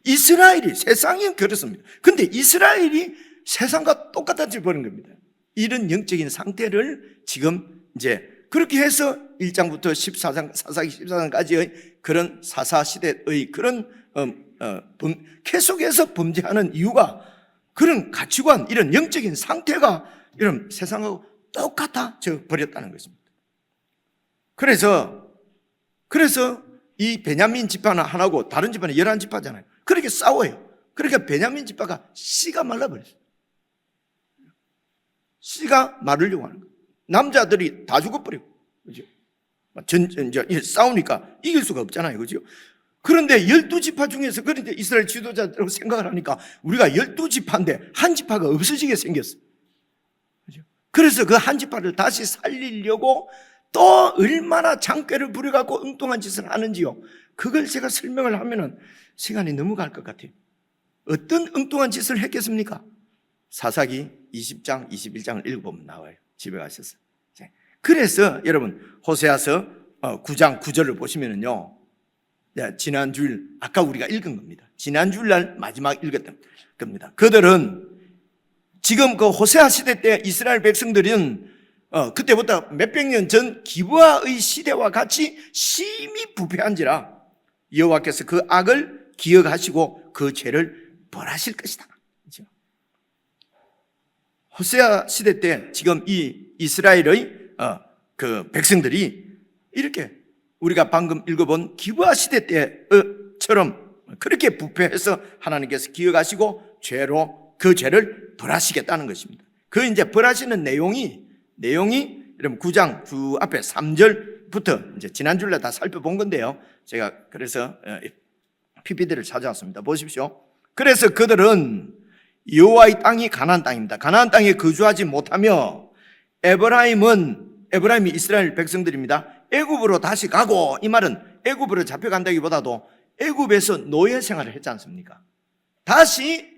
[SPEAKER 2] 이스라엘이, 세상이 그렇습니다. 근데 이스라엘이 세상과 똑같아져 버린 겁니다. 이런 영적인 상태를 지금 이제 그렇게 해서 1장부터 14장, 사사기 14장까지의 그런 사사시대의 그런, 계속해서 범죄하는 이유가 그런 가치관, 이런 영적인 상태가 이런 세상하고 똑같아져 버렸다는 것입니다. 그래서 이 베냐민 지파는 하나고 다른 지파는 11지파잖아요. 그렇게 싸워요. 그러니까 베냐민 지파가 씨가 말라버렸어요. 씨가 마르려고 하는 거예요. 남자들이 다 죽어버리고, 그죠? 이제 싸우니까 이길 수가 없잖아요. 그죠? 그런데 12지파 중에서, 그런데 이스라엘 지도자들하고 생각을 하니까 우리가 12지파인데 한 지파가 없어지게 생겼어요. 그죠? 그래서 그 한 지파를 다시 살리려고 또 얼마나 장꾀를 부려갖고 엉뚱한 짓을 하는지요. 그걸 제가 설명을 하면은 시간이 너무 갈 것 같아요. 어떤 엉뚱한 짓을 했겠습니까? 사사기 20장, 21장을 읽어보면 나와요. 집에 가셔서. 그래서 여러분, 호세아서 9장 9절을 보시면은요, 지난 주일, 아까 우리가 읽은 겁니다. 지난 주일날 마지막 읽었던 겁니다. 그들은 지금 그 호세아 시대 때 이스라엘 백성들은 그때부터 몇백 년 전 기브아의 시대와 같이 심히 부패한지라 여호와께서 그 악을 기억하시고 그 죄를 벌하실 것이다. 그렇죠? 호세아 시대 때 지금 이 이스라엘의 그 백성들이 이렇게 우리가 방금 읽어본 기브아 시대 때처럼 그렇게 부패해서 하나님께서 기억하시고 그 죄를 벌하시겠다는 것입니다. 그 이제 벌하시는 내용이 여러분 9장 주 앞에 3절부터 이제 지난주에 다 살펴본 건데요. 제가 그래서 PPT를 찾아왔습니다. 보십시오. 그래서 그들은 여호와의 땅이 가나안 땅입니다. 가나안 땅에 거주하지 못하며 에브라임이 이스라엘 백성들입니다. 애굽으로 다시 가고, 이 말은 애굽으로 잡혀간다기보다도 애굽에서 노예 생활을 했지 않습니까? 다시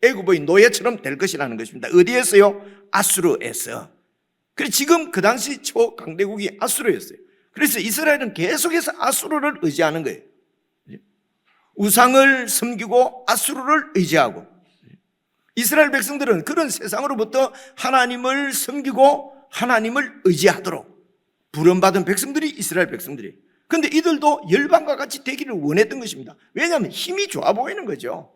[SPEAKER 2] 애굽의 노예처럼 될 것이라는 것입니다. 어디에서요? 아수르에서. 그래서 지금 그 당시 초강대국이 아수르였어요. 그래서 이스라엘은 계속해서 아수르를 의지하는 거예요. 우상을 섬기고 아수르를 의지하고, 이스라엘 백성들은 그런 세상으로부터 하나님을 섬기고 하나님을 의지하도록 부름받은 백성들이 이스라엘 백성들이에요. 그런데 이들도 열방과 같이 되기를 원했던 것입니다. 왜냐하면 힘이 좋아 보이는 거죠.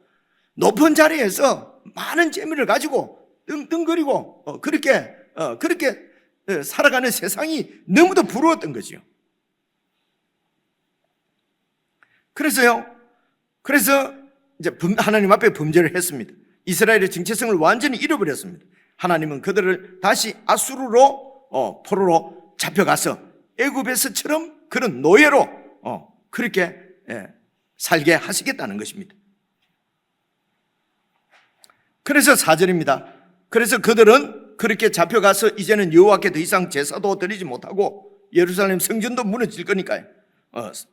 [SPEAKER 2] 높은 자리에서 많은 재물을 가지고 떵떵거리고 그렇게 살아가는 세상이 너무도 부러웠던 거죠. 그래서 이제 하나님 앞에 범죄를 했습니다. 이스라엘의 정체성을 완전히 잃어버렸습니다. 하나님은 그들을 다시 아수르로 포로로 잡혀가서 애굽에서처럼 그런 노예로 그렇게 살게 하시겠다는 것입니다. 그래서 4절입니다. 그래서 그들은 그렇게 잡혀가서 이제는 여호와께 더 이상 제사도 드리지 못하고 예루살렘 성전도 무너질 거니까요.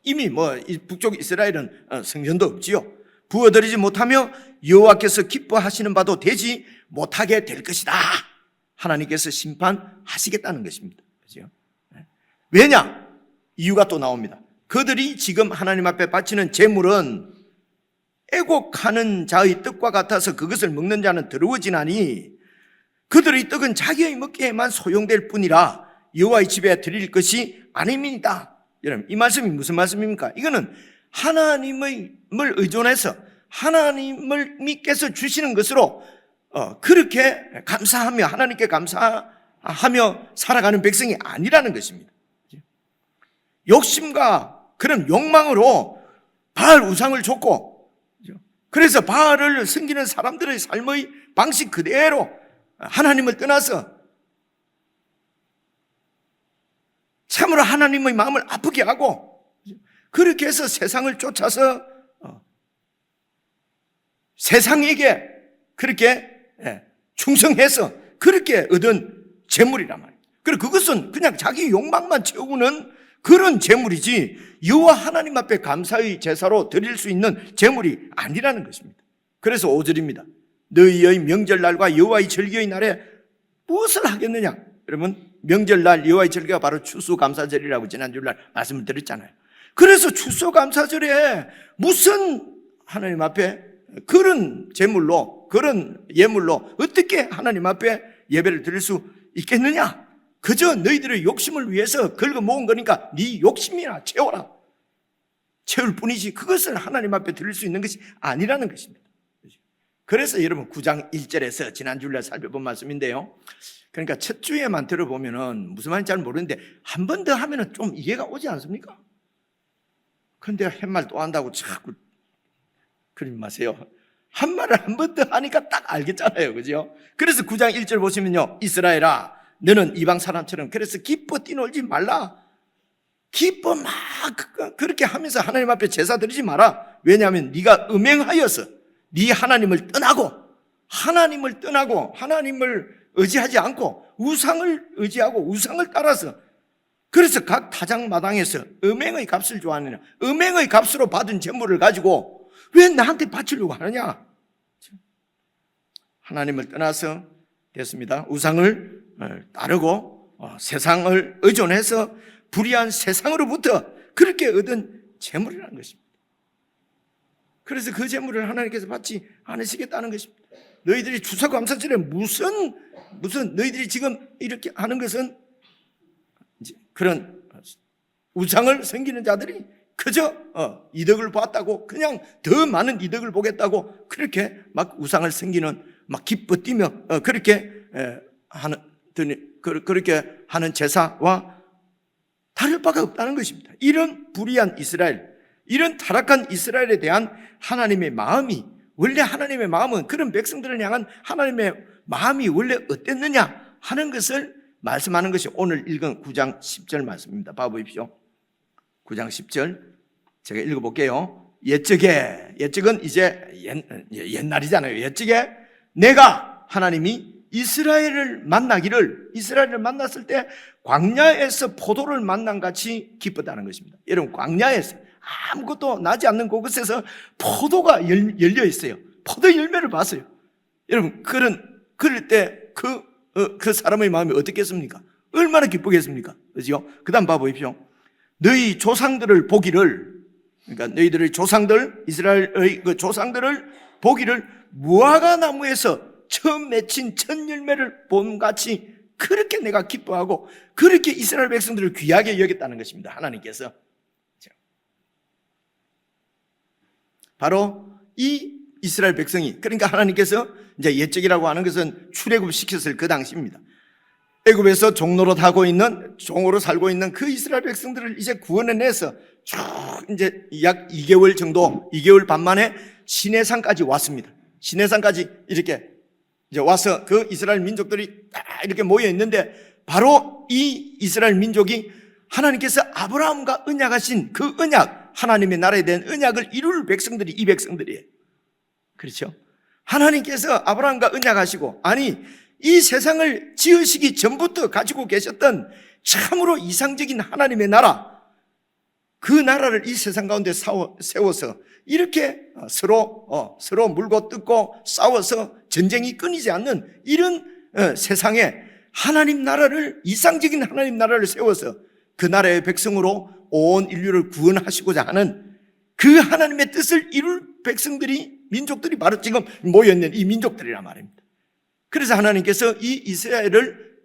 [SPEAKER 2] 이미 이 북쪽 이스라엘은 성전도 없지요. 부어드리지 못하며 여호와께서 기뻐하시는 바도 되지 못하게 될 것이다. 하나님께서 심판하시겠다는 것입니다. 그렇죠? 왜냐? 이유가 또 나옵니다. 그들이 지금 하나님 앞에 바치는 제물은 애곡하는 자의 뜻과 같아서 그것을 먹는 자는 더러워지나니 그들의 떡은 자기의 먹기에만 소용될 뿐이라 여호와의 집에 드릴 것이 아닙니다. 여러분, 이 말씀이 무슨 말씀입니까? 이거는 하나님을 의존해서 하나님을 믿게서 주시는 것으로 그렇게 감사하며 하나님께 감사하며 살아가는 백성이 아니라는 것입니다. 욕심과 그런 욕망으로 바알 우상을 줬고, 그래서 바알을 섬기는 사람들의 삶의 방식 그대로 하나님을 떠나서 참으로 하나님의 마음을 아프게 하고, 그렇게 해서 세상을 쫓아서 세상에게 그렇게 충성해서 그렇게 얻은 재물이란 말이에요. 그리고 그것은 그냥 자기 욕망만 채우는 그런 재물이지 여호와 하나님 앞에 감사의 제사로 드릴 수 있는 재물이 아니라는 것입니다. 그래서 5절입니다. 너희의 명절날과 여호와의 절기의 날에 무엇을 하겠느냐? 여러분, 명절날 여호와의 절기가 바로 추수감사절이라고 지난주날 말씀을 드렸잖아요. 그래서 추수감사절에 무슨 하나님 앞에 그런 제물로, 그런 예물로 어떻게 하나님 앞에 예배를 드릴 수 있겠느냐? 그저 너희들의 욕심을 위해서 긁어 모은 거니까 네 욕심이나 채워라. 채울 뿐이지 그것을 하나님 앞에 드릴 수 있는 것이 아니라는 것입니다. 그래서 여러분 9장 1절에서 지난주에 살펴본 말씀인데요. 그러니까 첫 주에만 들어보면은 무슨 말인지 잘 모르는데 한 번 더 하면은 좀 이해가 오지 않습니까? 근데 햇말 또 한다고 자꾸 그러지 마세요. 한 말을 한 번 더 하니까 딱 알겠잖아요. 그죠? 그래서 9장 1절 보시면요. 이스라엘아, 너는 이방 사람처럼 그래서 기뻐 뛰놀지 말라. 기뻐 막 그렇게 하면서 하나님 앞에 제사 드리지 마라. 왜냐하면 네가 음행하여서 네 하나님을 떠나고 하나님을 의지하지 않고 우상을 의지하고 우상을 따라서 그래서 각 타작마당에서 음행의 값을 좋아하느냐. 음행의 값으로 받은 재물을 가지고 왜 나한테 바치려고 하느냐. 하나님을 떠나서 됐습니다. 우상을 따르고 세상을 의존해서 불의한 세상으로부터 그렇게 얻은 재물이라는 것입니다. 그래서 그 재물을 하나님께서 받지 않으시겠다는 것입니다. 너희들이 추수감사절에 무슨 너희들이 지금 이렇게 하는 것은 그런 우상을 섬기는 자들이 그저 이득을 봤다고 그냥 더 많은 이득을 보겠다고 그렇게 막 우상을 섬기는 막 기뻐 뛰며 그렇게 하는 제사와 다를 바가 없다는 것입니다. 이런 불의한 이스라엘, 이런 타락한 이스라엘에 대한 하나님의 마음이 원래 하나님의 마음은 그런 백성들을 향한 하나님의 마음이 원래 어땠느냐 하는 것을 말씀하는 것이 오늘 읽은 9장 10절 말씀입니다. 봐보십시오. 9장 10절 제가 읽어볼게요. 옛적은 이제 옛날이잖아요. 옛적에 내가 하나님이 이스라엘을 만났을 때 광야에서 포도를 만난 같이 기뻤다는 것입니다. 여러분, 광야에서 아무것도 나지 않는 그곳에서 포도가 열려 있어요. 포도 열매를 봤어요. 여러분, 그럴 때 그 사람의 마음이 어떻겠습니까? 얼마나 기쁘겠습니까? 그죠? 그 다음 봐보십시오. 너희 조상들을 보기를, 그러니까 너희들의 조상들, 이스라엘의 그 조상들을 보기를 무화과 나무에서 처음 맺힌 첫 열매를 봄같이 그렇게 내가 기뻐하고 그렇게 이스라엘 백성들을 귀하게 여겼다는 것입니다. 하나님께서. 바로 이 이스라엘 백성이, 그러니까 하나님께서 이제 옛적이라고 하는 것은 출애굽시켰을 그 당시입니다. 애굽에서 종노릇 하고 있는, 종으로 살고 있는 그 이스라엘 백성들을 이제 구원해내서 쭉 이제 약 2개월 정도, 2개월 반 만에 시내산까지 왔습니다. 시내산까지 이렇게 이제 와서 그 이스라엘 민족들이 다 이렇게 모여 있는데 바로 이 이스라엘 민족이 하나님께서 아브라함과 언약하신 그 언약, 하나님의 나라에 대한 언약을 이룰 백성들이 이 백성들이에요. 그렇죠? 하나님께서 아브라함과 언약하시고, 아니 이 세상을 지으시기 전부터 가지고 계셨던 참으로 이상적인 하나님의 나라, 그 나라를 이 세상 가운데 세워서 이렇게 서로 물고 뜯고 싸워서 전쟁이 끊이지 않는 이런 세상에 하나님 나라를, 이상적인 하나님 나라를 세워서 그 나라의 백성으로 온 인류를 구원하시고자 하는 그 하나님의 뜻을 이룰 백성들이, 민족들이 바로 지금 모여있는 이 민족들이란 말입니다. 그래서 하나님께서 이 이스라엘을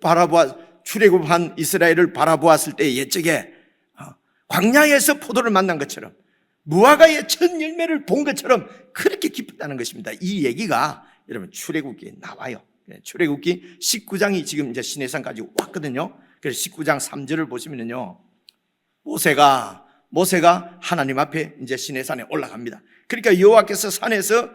[SPEAKER 2] 출애굽한 이스라엘을 바라보았을 때 옛적에 광야에서 포도를 만난 것처럼 무화과의 첫 열매를 본 것처럼 그렇게 기뻤다는 것입니다. 이 얘기가 여러분 출애굽기에 나와요. 출애굽기 19장이 지금 이제 시내산까지 왔거든요. 그래서 19장 3절을 보시면요, 모세가 하나님 앞에 이제 시내산에 올라갑니다. 그러니까 여호와께서 산에서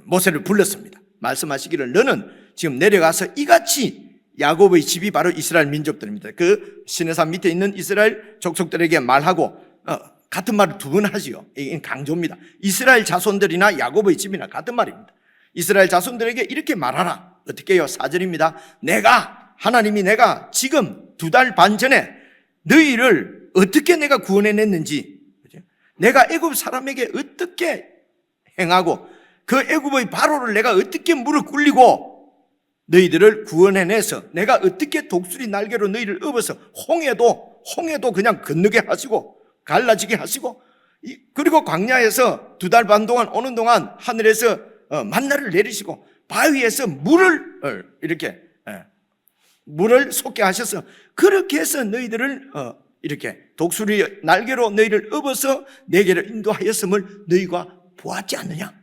[SPEAKER 2] 모세를 불렀습니다. 말씀하시기를 너는 지금 내려가서 이같이, 야곱의 집이 바로 이스라엘 민족들입니다. 그 시내산 밑에 있는 이스라엘 족속들에게 말하고, 같은 말을 두 번 하지요. 이게 강조입니다. 이스라엘 자손들이나 야곱의 집이나 같은 말입니다. 이스라엘 자손들에게 이렇게 말하라. 어떻게 해요? 4절입니다. 하나님이 내가 지금 2달 반 전에 너희를 어떻게 내가 구원해냈는지, 내가 애굽 사람에게 어떻게 행하고 그 애굽의 바로를 내가 어떻게 무릎 꿇리고 너희들을 구원해내서 내가 어떻게 독수리 날개로 너희를 업어서 홍해도 그냥 건너게 하시고 갈라지게 하시고, 그리고 광야에서 2달 반 동안 오는 동안 하늘에서 만나를 내리시고 바위에서 물을 솟게 하셔서 그렇게 해서 너희들을 이렇게 독수리 날개로 너희를 업어서 내게로 인도하였음을 너희가 보았지 않느냐.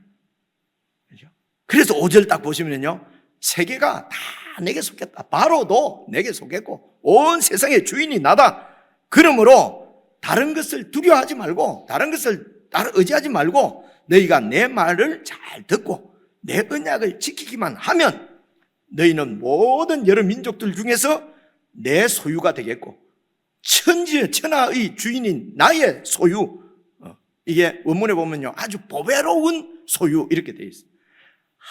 [SPEAKER 2] 그래서 5절 딱 보시면요, 세계가 다 내게 속했다. 바로도 내게 속했고 온 세상의 주인이 나다. 그러므로 다른 것을 두려워하지 말고 다른 것을 의지하지 말고 너희가 내 말을 잘 듣고 내 언약을 지키기만 하면 너희는 모든 여러 민족들 중에서 내 소유가 되겠고 천하의 주인인 나의 소유, 이게 원문에 보면요 아주 보배로운 소유 이렇게 되어 있어요.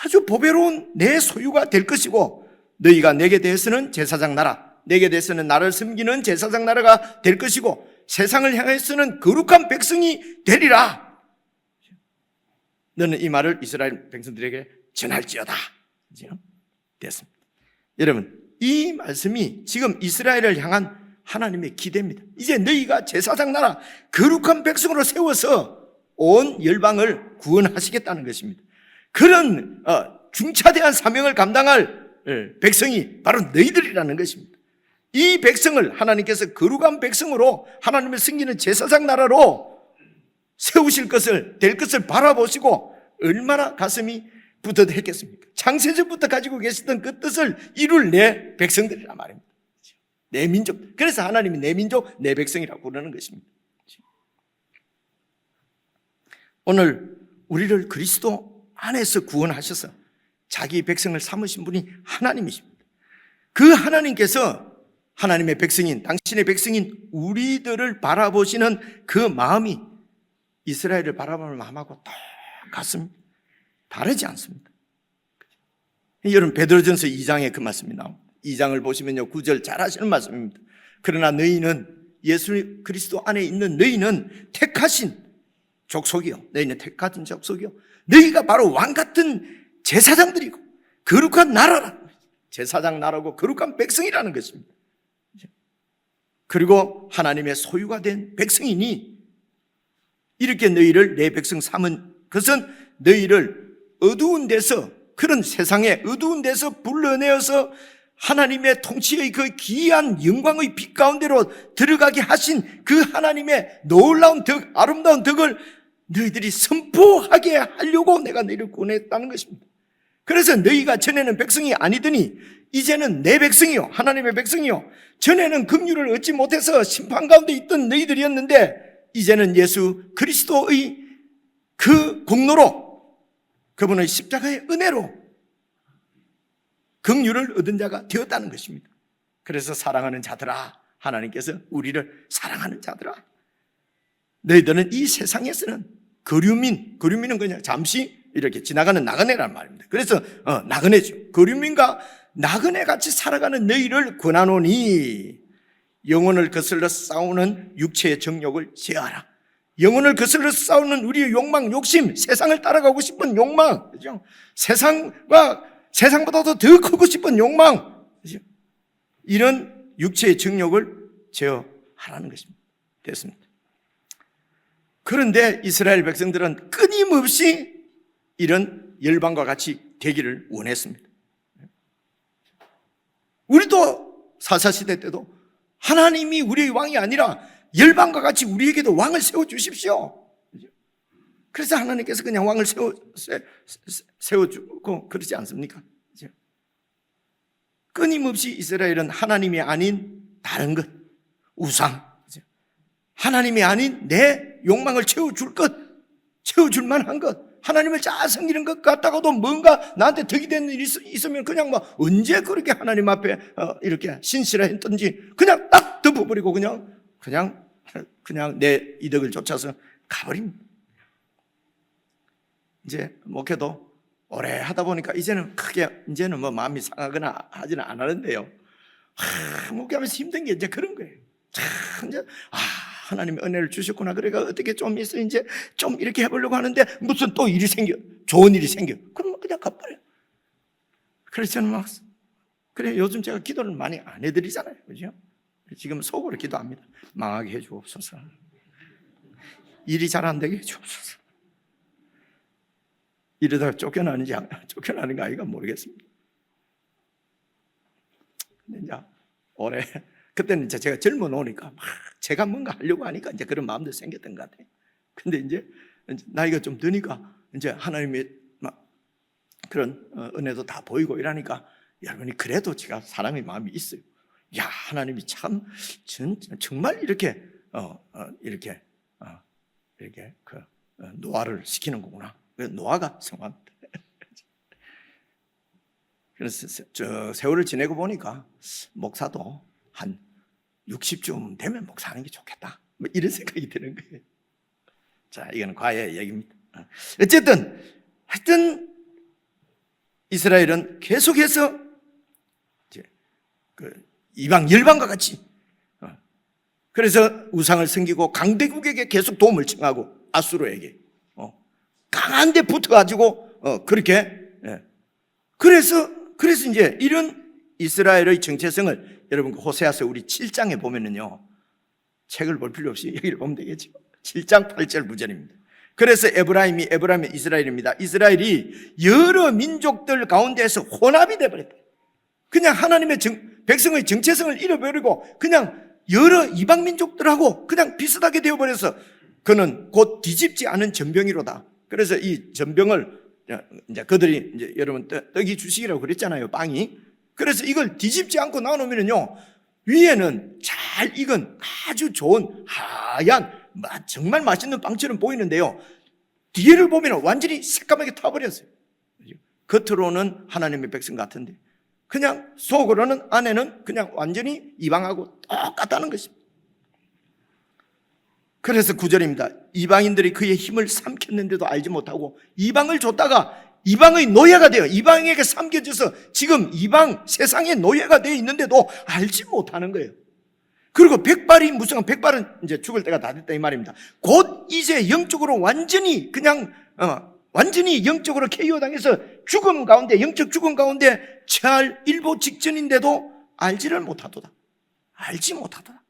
[SPEAKER 2] 아주 보배로운 내 소유가 될 것이고 너희가 내게 대해서는 제사장 나라, 내게 대해서는 나를 섬기는 제사장 나라가 될 것이고 세상을 향해서는 거룩한 백성이 되리라. 너는 이 말을 이스라엘 백성들에게 전할지어다. 됐습니다. 여러분, 이 말씀이 지금 이스라엘을 향한 하나님의 기대입니다. 이제 너희가 제사장 나라, 거룩한 백성으로 세워서 온 열방을 구원하시겠다는 것입니다. 그런 중차대한 사명을 감당할 백성이 바로 너희들이라는 것입니다. 이 백성을 하나님께서 거룩한 백성으로 하나님을 섬기는 제사장 나라로 세우실 것을, 될 것을 바라보시고 얼마나 가슴이 뿌듯했겠습니까? 창세전부터 가지고 계시던 그 뜻을 이룰 내 백성들이란 말입니다. 내 민족. 그래서 하나님이 내 민족, 내 백성이라고 부르는 것입니다. 오늘 우리를 그리스도 안에서 구원하셔서 자기 백성을 삼으신 분이 하나님이십니다. 그 하나님께서 하나님의 백성인, 당신의 백성인 우리들을 바라보시는 그 마음이 이스라엘을 바라보는 마음하고 똑같습니다. 다르지 않습니다. 여러분, 베드로전서 2장에 그 말씀이 나옵니다. 2장을 보시면요 9절 잘 하시는 말씀입니다. 그러나 너희는 예수 그리스도 안에 있는 너희는 택하신 족속이요, 너희는 택하신 족속이요, 너희가 바로 왕같은 제사장들이고 거룩한 나라라. 제사장 나라고 거룩한 백성이라는 것입니다. 그리고 하나님의 소유가 된 백성이니 이렇게 너희를 내 백성 삼은 것은 너희를 어두운 데서, 그런 세상의 어두운 데서 불러내어서 하나님의 통치의 그 기이한 영광의 빛 가운데로 들어가게 하신 그 하나님의 놀라운 덕, 아름다운 덕을 너희들이 선포하게 하려고 내가 너희를 구원했다는 것입니다. 그래서 너희가 전에는 백성이 아니더니 이제는 내 백성이요, 하나님의 백성이요, 전에는 긍휼을 얻지 못해서 심판 가운데 있던 너희들이었는데 이제는 예수 그리스도의 그 공로로, 그분의 십자가의 은혜로 긍휼을 얻은 자가 되었다는 것입니다. 그래서 사랑하는 자들아, 하나님께서 우리를 사랑하는 자들아, 너희들은 이 세상에서는 거류민은 그냥 잠시 이렇게 지나가는 나그네란 말입니다. 그래서 나그네죠. 거류민과 나그네 같이 살아가는 너희를 권하노니 영혼을 거슬러 싸우는 육체의 정욕을 제하라. 영혼을 거슬러 싸우는 우리의 욕망, 욕심, 세상을 따라가고 싶은 욕망, 그죠? 세상보다도 더 크고 싶은 욕망, 그죠? 이런 육체의 정욕을 제어하라는 것입니다. 됐습니다. 그런데 이스라엘 백성들은 끊임없이 이런 열방과 같이 되기를 원했습니다. 우리도 사사시대 때도 하나님이 우리의 왕이 아니라 열방과 같이 우리에게도 왕을 세워주십시오. 그래서 하나님께서 그냥 왕을 세워주고 그러지 않습니까? 끊임없이 이스라엘은 하나님이 아닌 다른 것, 우상, 하나님이 아닌 내 욕망을 채워줄 것, 채워줄 만한 것, 하나님을 잘 섬기는 것 같다가도 뭔가 나한테 덕이 되는 일이 있으면 그냥 뭐 언제 그렇게 하나님 앞에 이렇게 신실했던지 그냥 딱 덮어버리고 그냥 내 이득을 쫓아서 가버립니다. 이제 목회도 오래 하다 보니까 이제는 뭐 마음이 상하거나 하지는 않았는데요. 목회하면서 힘든 게 이제 그런 거예요. 이제 하나님의 은혜를 주셨구나. 그러니까 어떻게 좀 있어 이제 좀 이렇게 해보려고 하는데 무슨 또 일이 생겨, 좋은 일이 생겨. 그러면 그냥 가버려. 그래서 저는 막 그래 요즘 제가 기도를 많이 안 해드리잖아요, 그죠? 지금 속으로 기도합니다. 망하게 해주옵소서. 일이 잘 안 되게 해주옵소서. 이러다가 쫓겨나는 거 아닌가 모르겠습니다. 근데 이제 올해 그때는 이제 제가 젊어 놓으니까 막 제가 뭔가 하려고 하니까 이제 그런 마음도 생겼던 것 같아요. 근데 이제 나이가 좀 드니까 이제 하나님의 막 그런 은혜도 다 보이고 이러니까 여러분이 그래도 제가 사람의 마음이 있어요. 야, 하나님이 참 정말 이렇게 노화를 시키는 거구나. 노화가 성화입니다. 그래서 저 세월을 지내고 보니까 목사도 한 60쯤 되면 목사하는 게 좋겠다. 뭐 이런 생각이 드는 거예요. 자, 이건 과거의 얘기입니다. 어쨌든 하여튼 이스라엘은 계속해서 이제 그 이방 열방과 같이 그래서 우상을 섬기고 강대국에게 계속 도움을 청하고 아수르에게 강한 데 붙어가지고 그렇게 그래서 이제 이런 이스라엘의 정체성을 여러분 호세아서 우리 7장에 보면은요 책을 볼 필요 없이 여기를 보면 되겠죠. 7장 8절 9절입니다. 그래서 에브라임이 이스라엘입니다. 이스라엘이 여러 민족들 가운데에서 혼합이 되어버렸다. 그냥 하나님의 백성의 정체성을 잃어버리고 그냥 여러 이방 민족들하고 그냥 비슷하게 되어버려서 그는 곧 뒤집지 않은 전병이로다. 그래서 이 전병을 이제 그들이 이제 여러분 떡이 주식이라고 그랬잖아요, 빵이. 그래서 이걸 뒤집지 않고 나누면요 위에는 잘 익은 아주 좋은 하얀 정말 맛있는 빵처럼 보이는데요 뒤를 보면 완전히 새까맣게 타버렸어요. 겉으로는 하나님의 백성 같은데 그냥 속으로는 안에는 그냥 완전히 이방하고 똑같다는 것입니다. 그래서 9절입니다. 이방인들이 그의 힘을 삼켰는데도 알지 못하고 이방을 줬다가 이방의 노예가 되어 이방에게 삼켜져서 지금 이방 세상의 노예가 되어 있는데도 알지 못하는 거예요. 그리고 백발은 이제 죽을 때가 다 됐다 이 말입니다. 곧 이제 영적으로 완전히 그냥 완전히 영적으로 KO 당해서 영적 죽음 가운데 처할 일보 직전인데도 알지를 못하도다. 알지 못하도다.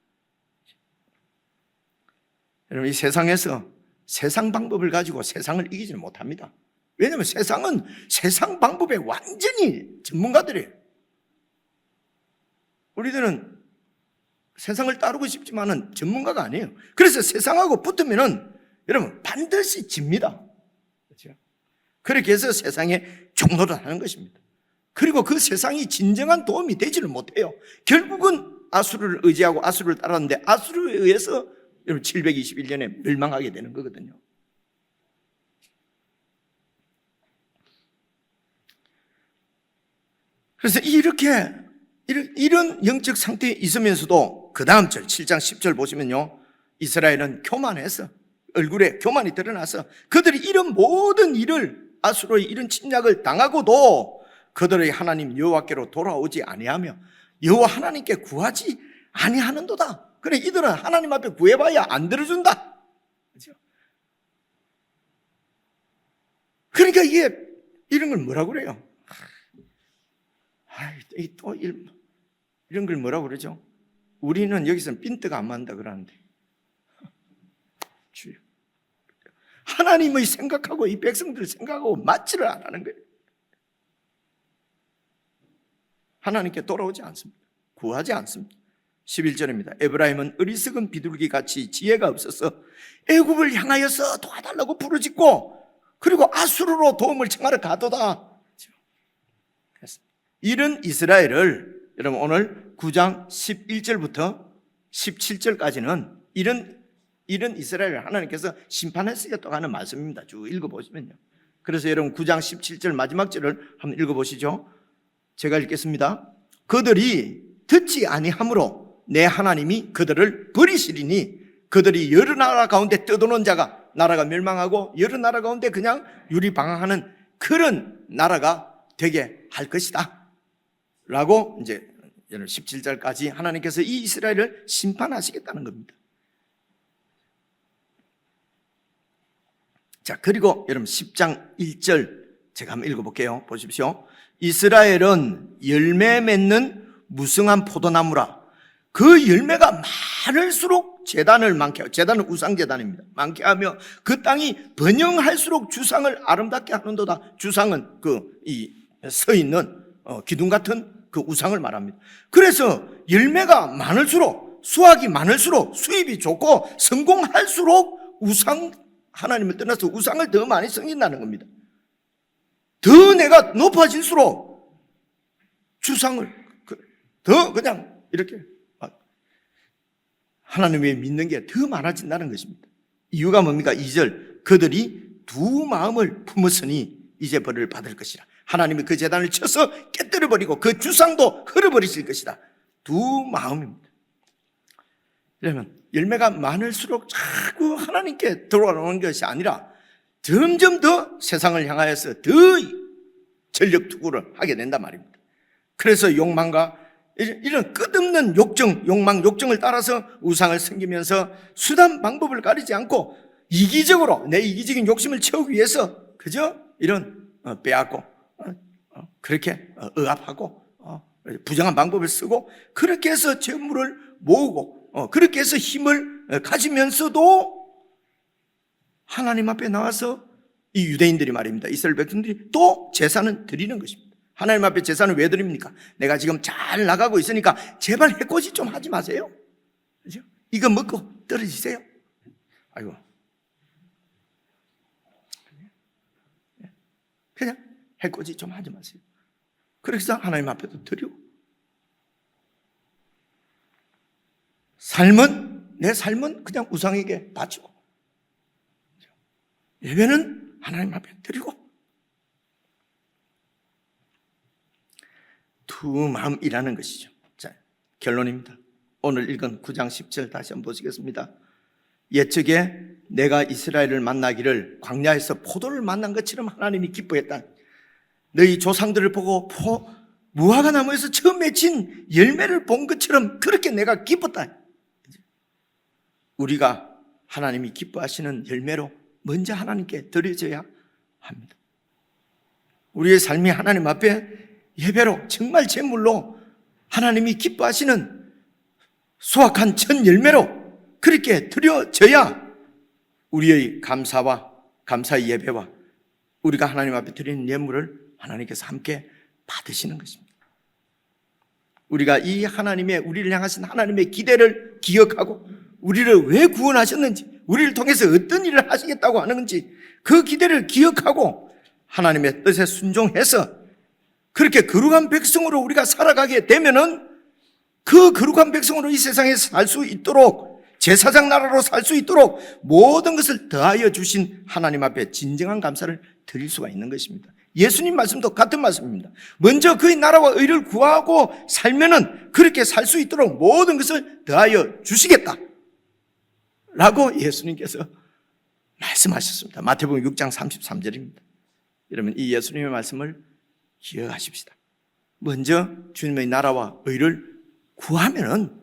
[SPEAKER 2] 여러분 이 세상에서 세상 방법을 가지고 세상을 이기지는 못합니다. 왜냐하면 세상은 세상 방법에 완전히 전문가들이에요. 우리들은 세상을 따르고 싶지만은 전문가가 아니에요. 그래서 세상하고 붙으면은 여러분 반드시 집니다. 그렇죠? 그렇게 해서 세상에 종노를 하는 것입니다. 그리고 그 세상이 진정한 도움이 되지를 못해요. 결국은 아수르를 의지하고 아수르를 따랐는데 아수르에 의해서 여러분 721년에 멸망하게 되는 거거든요. 그래서 이런 영적 상태에 있으면서도 그 다음 절 7장 10절 보시면요 이스라엘은 교만해서 얼굴에 교만이 드러나서 그들이 이런 모든 일을 아수르의 이런 침략을 당하고도 그들의 하나님 여호와께로 돌아오지 아니하며 여호와 하나님께 구하지 아니하는도다. 그래 이들은 하나님 앞에 구해봐야 안 들어준다. 그렇죠? 그러니까 이게 이런 걸 뭐라고 그래요? 또 이런 걸 뭐라고 그러죠? 우리는 여기서는 핀트가 안 맞는다 그러는데 주여 하나님의 생각하고 이 백성들 생각하고 맞지를 안 하는 거예요. 하나님께 돌아오지 않습니다. 구하지 않습니다. 11절입니다. 에브라임은 어리석은 비둘기같이 지혜가 없어서 애굽을 향하여서 도와달라고 부르짖고 그리고 아수르로 도움을 청하러 가도다. 이런 이스라엘을 여러분 오늘 9장 11절부터 17절까지는 이런 이스라엘을 하나님께서 심판하시겠다고 하는 말씀입니다. 쭉 읽어보시면요. 그래서 여러분 9장 17절 마지막 절을 한번 읽어보시죠. 제가 읽겠습니다. 그들이 듣지 아니하므로 내 하나님이 그들을 버리시리니 그들이 여러 나라 가운데 떠도는 자가 나라가 멸망하고 여러 나라 가운데 그냥 유리방황하는 그런 나라가 되게 할 것이다 라고 이제 17절까지 하나님께서 이 이스라엘을 심판하시겠다는 겁니다. 자, 그리고 여러분 10장 1절 제가 한번 읽어볼게요. 보십시오. 이스라엘은 열매 맺는 무성한 포도나무라. 그 열매가 많을수록 재단을 많게 하고, 재단은 우상재단입니다. 많게 하며 그 땅이 번영할수록 주상을 아름답게 하는도다. 주상은 서 있는 기둥 같은 그 우상을 말합니다. 그래서 열매가 많을수록, 수확이 많을수록, 수입이 좋고 성공할수록 하나님을 떠나서 우상을 더 많이 섬긴다는 겁니다. 더 내가 높아질수록 주상을 더 그냥 이렇게 하나님을 믿는 게 더 많아진다는 것입니다. 이유가 뭡니까? 2절, 그들이 두 마음을 품었으니 이제 벌을 받을 것이라. 하나님이 그 제단을 쳐서 깨뜨려버리고 그 주상도 흘려버리실 것이다. 두 마음입니다. 그러면 열매가 많을수록 자꾸 하나님께 돌아오는 것이 아니라 점점 더 세상을 향하여서 더 전력 투구를 하게 된단 말입니다. 그래서 욕망과 이런 끝없는 욕정을 따라서 우상을 섬기면서 수단 방법을 가리지 않고 이기적으로 내 이기적인 욕심을 채우기 위해서 그저 이런 빼앗고 그렇게 억압하고 부정한 방법을 쓰고 그렇게 해서 재물을 모으고 그렇게 해서 힘을 가지면서도 하나님 앞에 나와서 이 유대인들이 말입니다. 이스라엘 백성들이 또 제사는 드리는 것입니다. 하나님 앞에 제사는 왜 드립니까? 내가 지금 잘 나가고 있으니까 제발 해코지 좀 하지 마세요. 그죠? 이거 먹고 떨어지세요. 아이고. 그냥 해코지 좀 하지 마세요. 그래서 하나님 앞에도 드리고. 내 삶은 그냥 우상에게 바치고. 예배는 하나님 앞에 드리고. 두 마음이라는 것이죠. 자, 결론입니다. 오늘 읽은 9장 10절 다시 한번 보시겠습니다. 옛적에 내가 이스라엘을 만나기를 광야에서 포도를 만난 것처럼 하나님이 기뻐했다. 너희 조상들을 보고 무화과 나무에서 처음 맺힌 열매를 본 것처럼 그렇게 내가 기뻤다. 우리가 하나님이 기뻐하시는 열매로 먼저 하나님께 드려져야 합니다. 우리의 삶이 하나님 앞에 예배로 정말 제물로 하나님이 기뻐하시는 수확한 첫 열매로 그렇게 드려져야 우리의 감사의 예배와 우리가 하나님 앞에 드리는 예물을 하나님께서 함께 받으시는 것입니다. 우리가 이 우리를 향하신 하나님의 기대를 기억하고 우리를 왜 구원하셨는지, 우리를 통해서 어떤 일을 하시겠다고 하는 건지 그 기대를 기억하고 하나님의 뜻에 순종해서 그렇게 거룩한 백성으로 우리가 살아가게 되면은 그 거룩한 백성으로 이 세상에 살 수 있도록, 제사장 나라로 살 수 있도록 모든 것을 더하여 주신 하나님 앞에 진정한 감사를 드릴 수가 있는 것입니다. 예수님 말씀도 같은 말씀입니다. 먼저 그의 나라와 의를 구하고 살면은 그렇게 살 수 있도록 모든 것을 더하여 주시겠다 라고 예수님께서 말씀하셨습니다. 마태복음 6장 33절입니다. 여러분, 이 예수님의 말씀을 기억하십시다. 먼저 주님의 나라와 의를 구하면은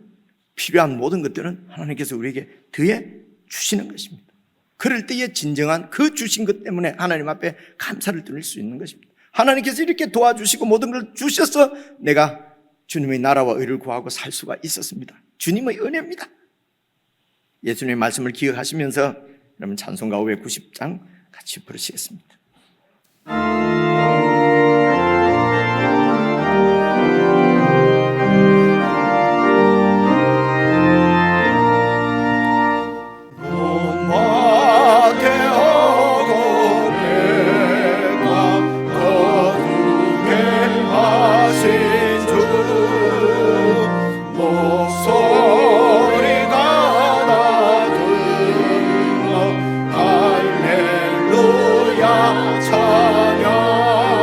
[SPEAKER 2] 필요한 모든 것들은 하나님께서 우리에게 더해 주시는 것입니다. 그럴 때에 진정한 그 주신 것 때문에 하나님 앞에 감사를 드릴 수 있는 것입니다. 하나님께서 이렇게 도와주시고 모든 걸 주셔서 내가 주님의 나라와 의를 구하고 살 수가 있었습니다. 주님의 은혜입니다. 예수님의 말씀을 기억하시면서 여러분 찬송가 590장 같이 부르시겠습니다.
[SPEAKER 1] 찬양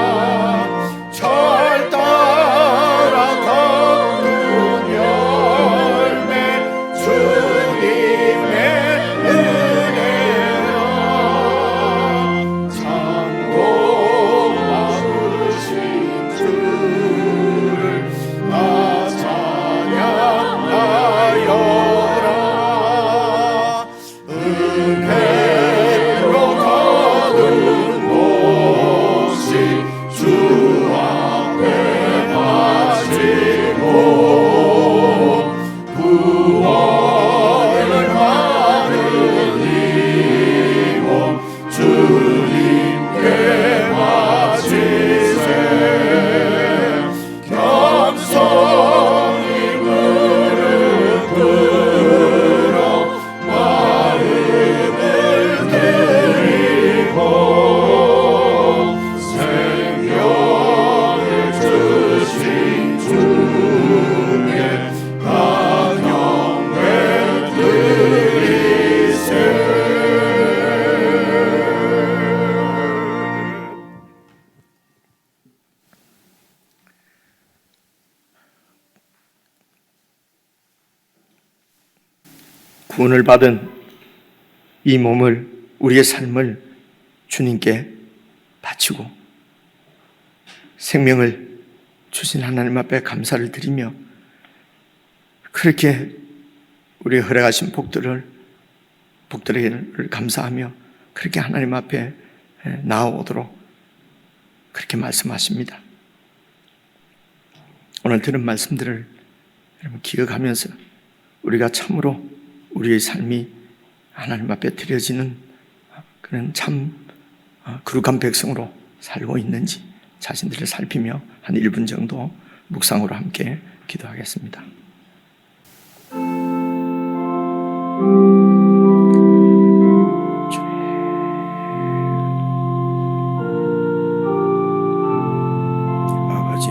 [SPEAKER 2] 구원을 받은 이 몸을, 우리의 삶을 주님께 바치고 생명을 주신 하나님 앞에 감사를 드리며 그렇게 우리 허락하신 복들을 감사하며 그렇게 하나님 앞에 나아오도록 그렇게 말씀하십니다. 오늘 들은 말씀들을 여러분 기억하면서 우리가 참으로 우리의 삶이 하나님 앞에 드려지는 그런 참 거룩한 백성으로 살고 있는지 자신들을 살피며 한 1분 정도 묵상으로 함께 기도하겠습니다. 아버지,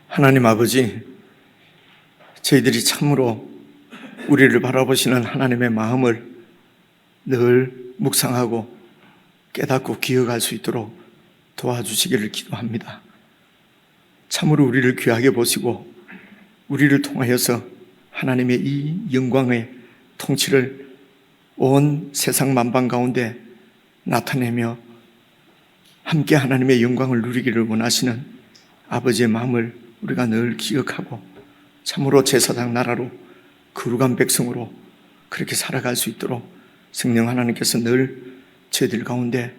[SPEAKER 2] 하나님 아버지, 저희들이 참으로 우리를 바라보시는 하나님의 마음을 늘 묵상하고 깨닫고 기억할 수 있도록 도와주시기를 기도합니다. 참으로 우리를 귀하게 보시고 우리를 통하여서 하나님의 이 영광의 통치를 온 세상 만방 가운데 나타내며 함께 하나님의 영광을 누리기를 원하시는 아버지의 마음을 우리가 늘 기억하고 참으로 제사장 나라로 거룩한 백성으로 그렇게 살아갈 수 있도록 성령 하나님께서 늘 저희들 가운데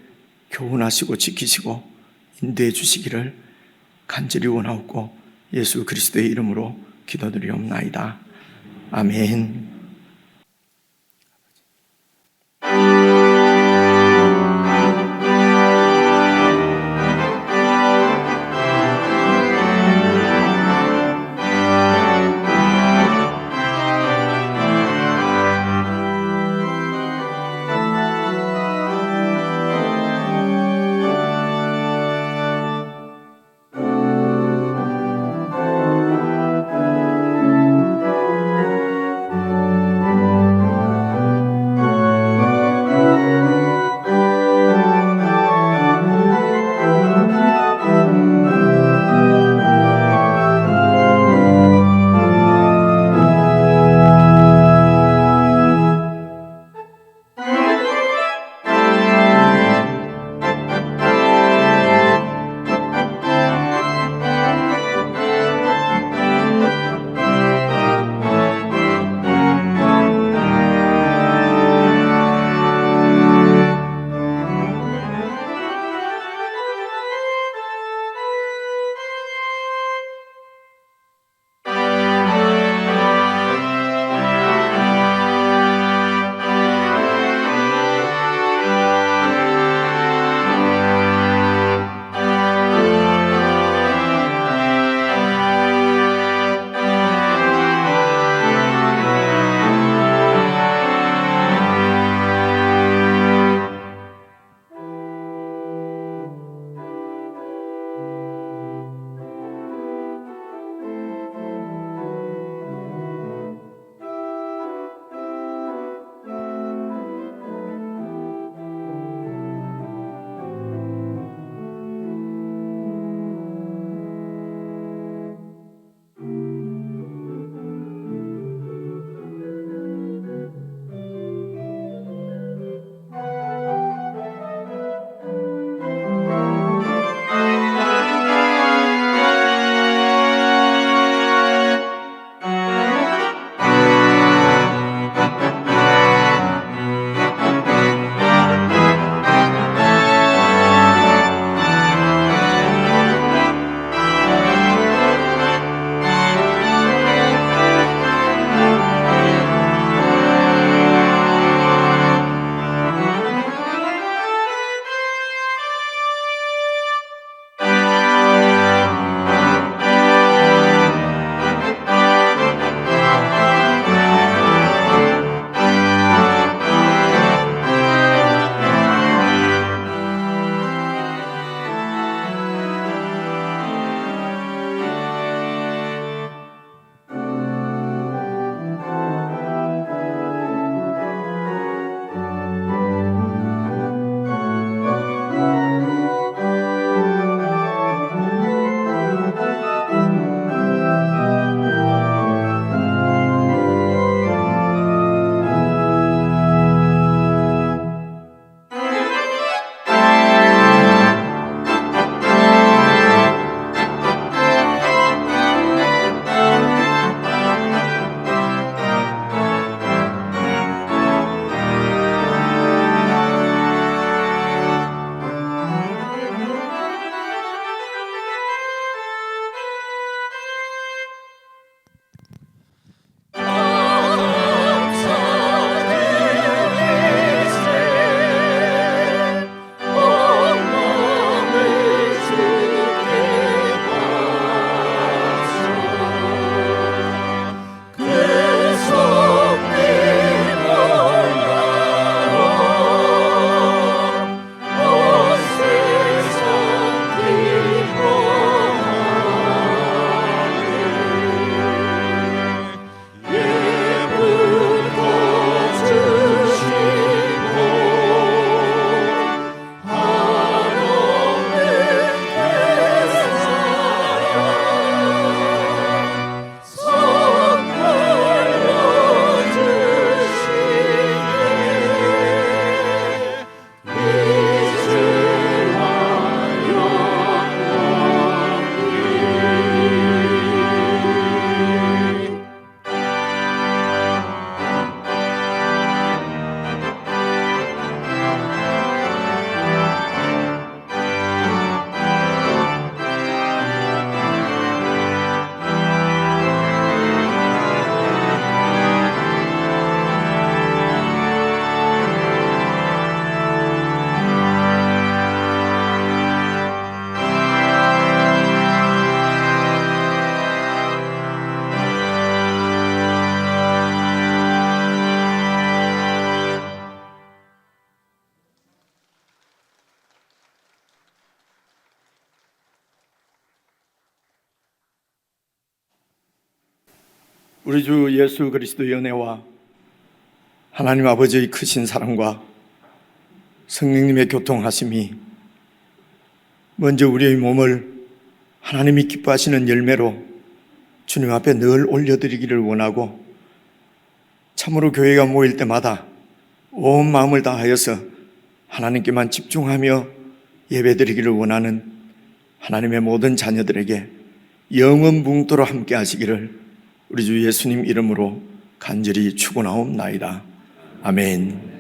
[SPEAKER 2] 교훈하시고 지키시고 인도해 주시기를 간절히 원하옵고 예수 그리스도의 이름으로 기도드리옵나이다. 아멘. 우리 주 예수 그리스도의 은혜와 하나님 아버지의 크신 사랑과 성령님의 교통하심이 먼저 우리의 몸을 하나님이 기뻐하시는 열매로 주님 앞에 늘 올려드리기를 원하고, 참으로 교회가 모일 때마다 온 마음을 다하여서 하나님께만 집중하며 예배드리기를 원하는 하나님의 모든 자녀들에게 영원 붕도로 함께 하시기를 우리 주 예수님 이름으로 간절히 축원하옵나이다. 아멘.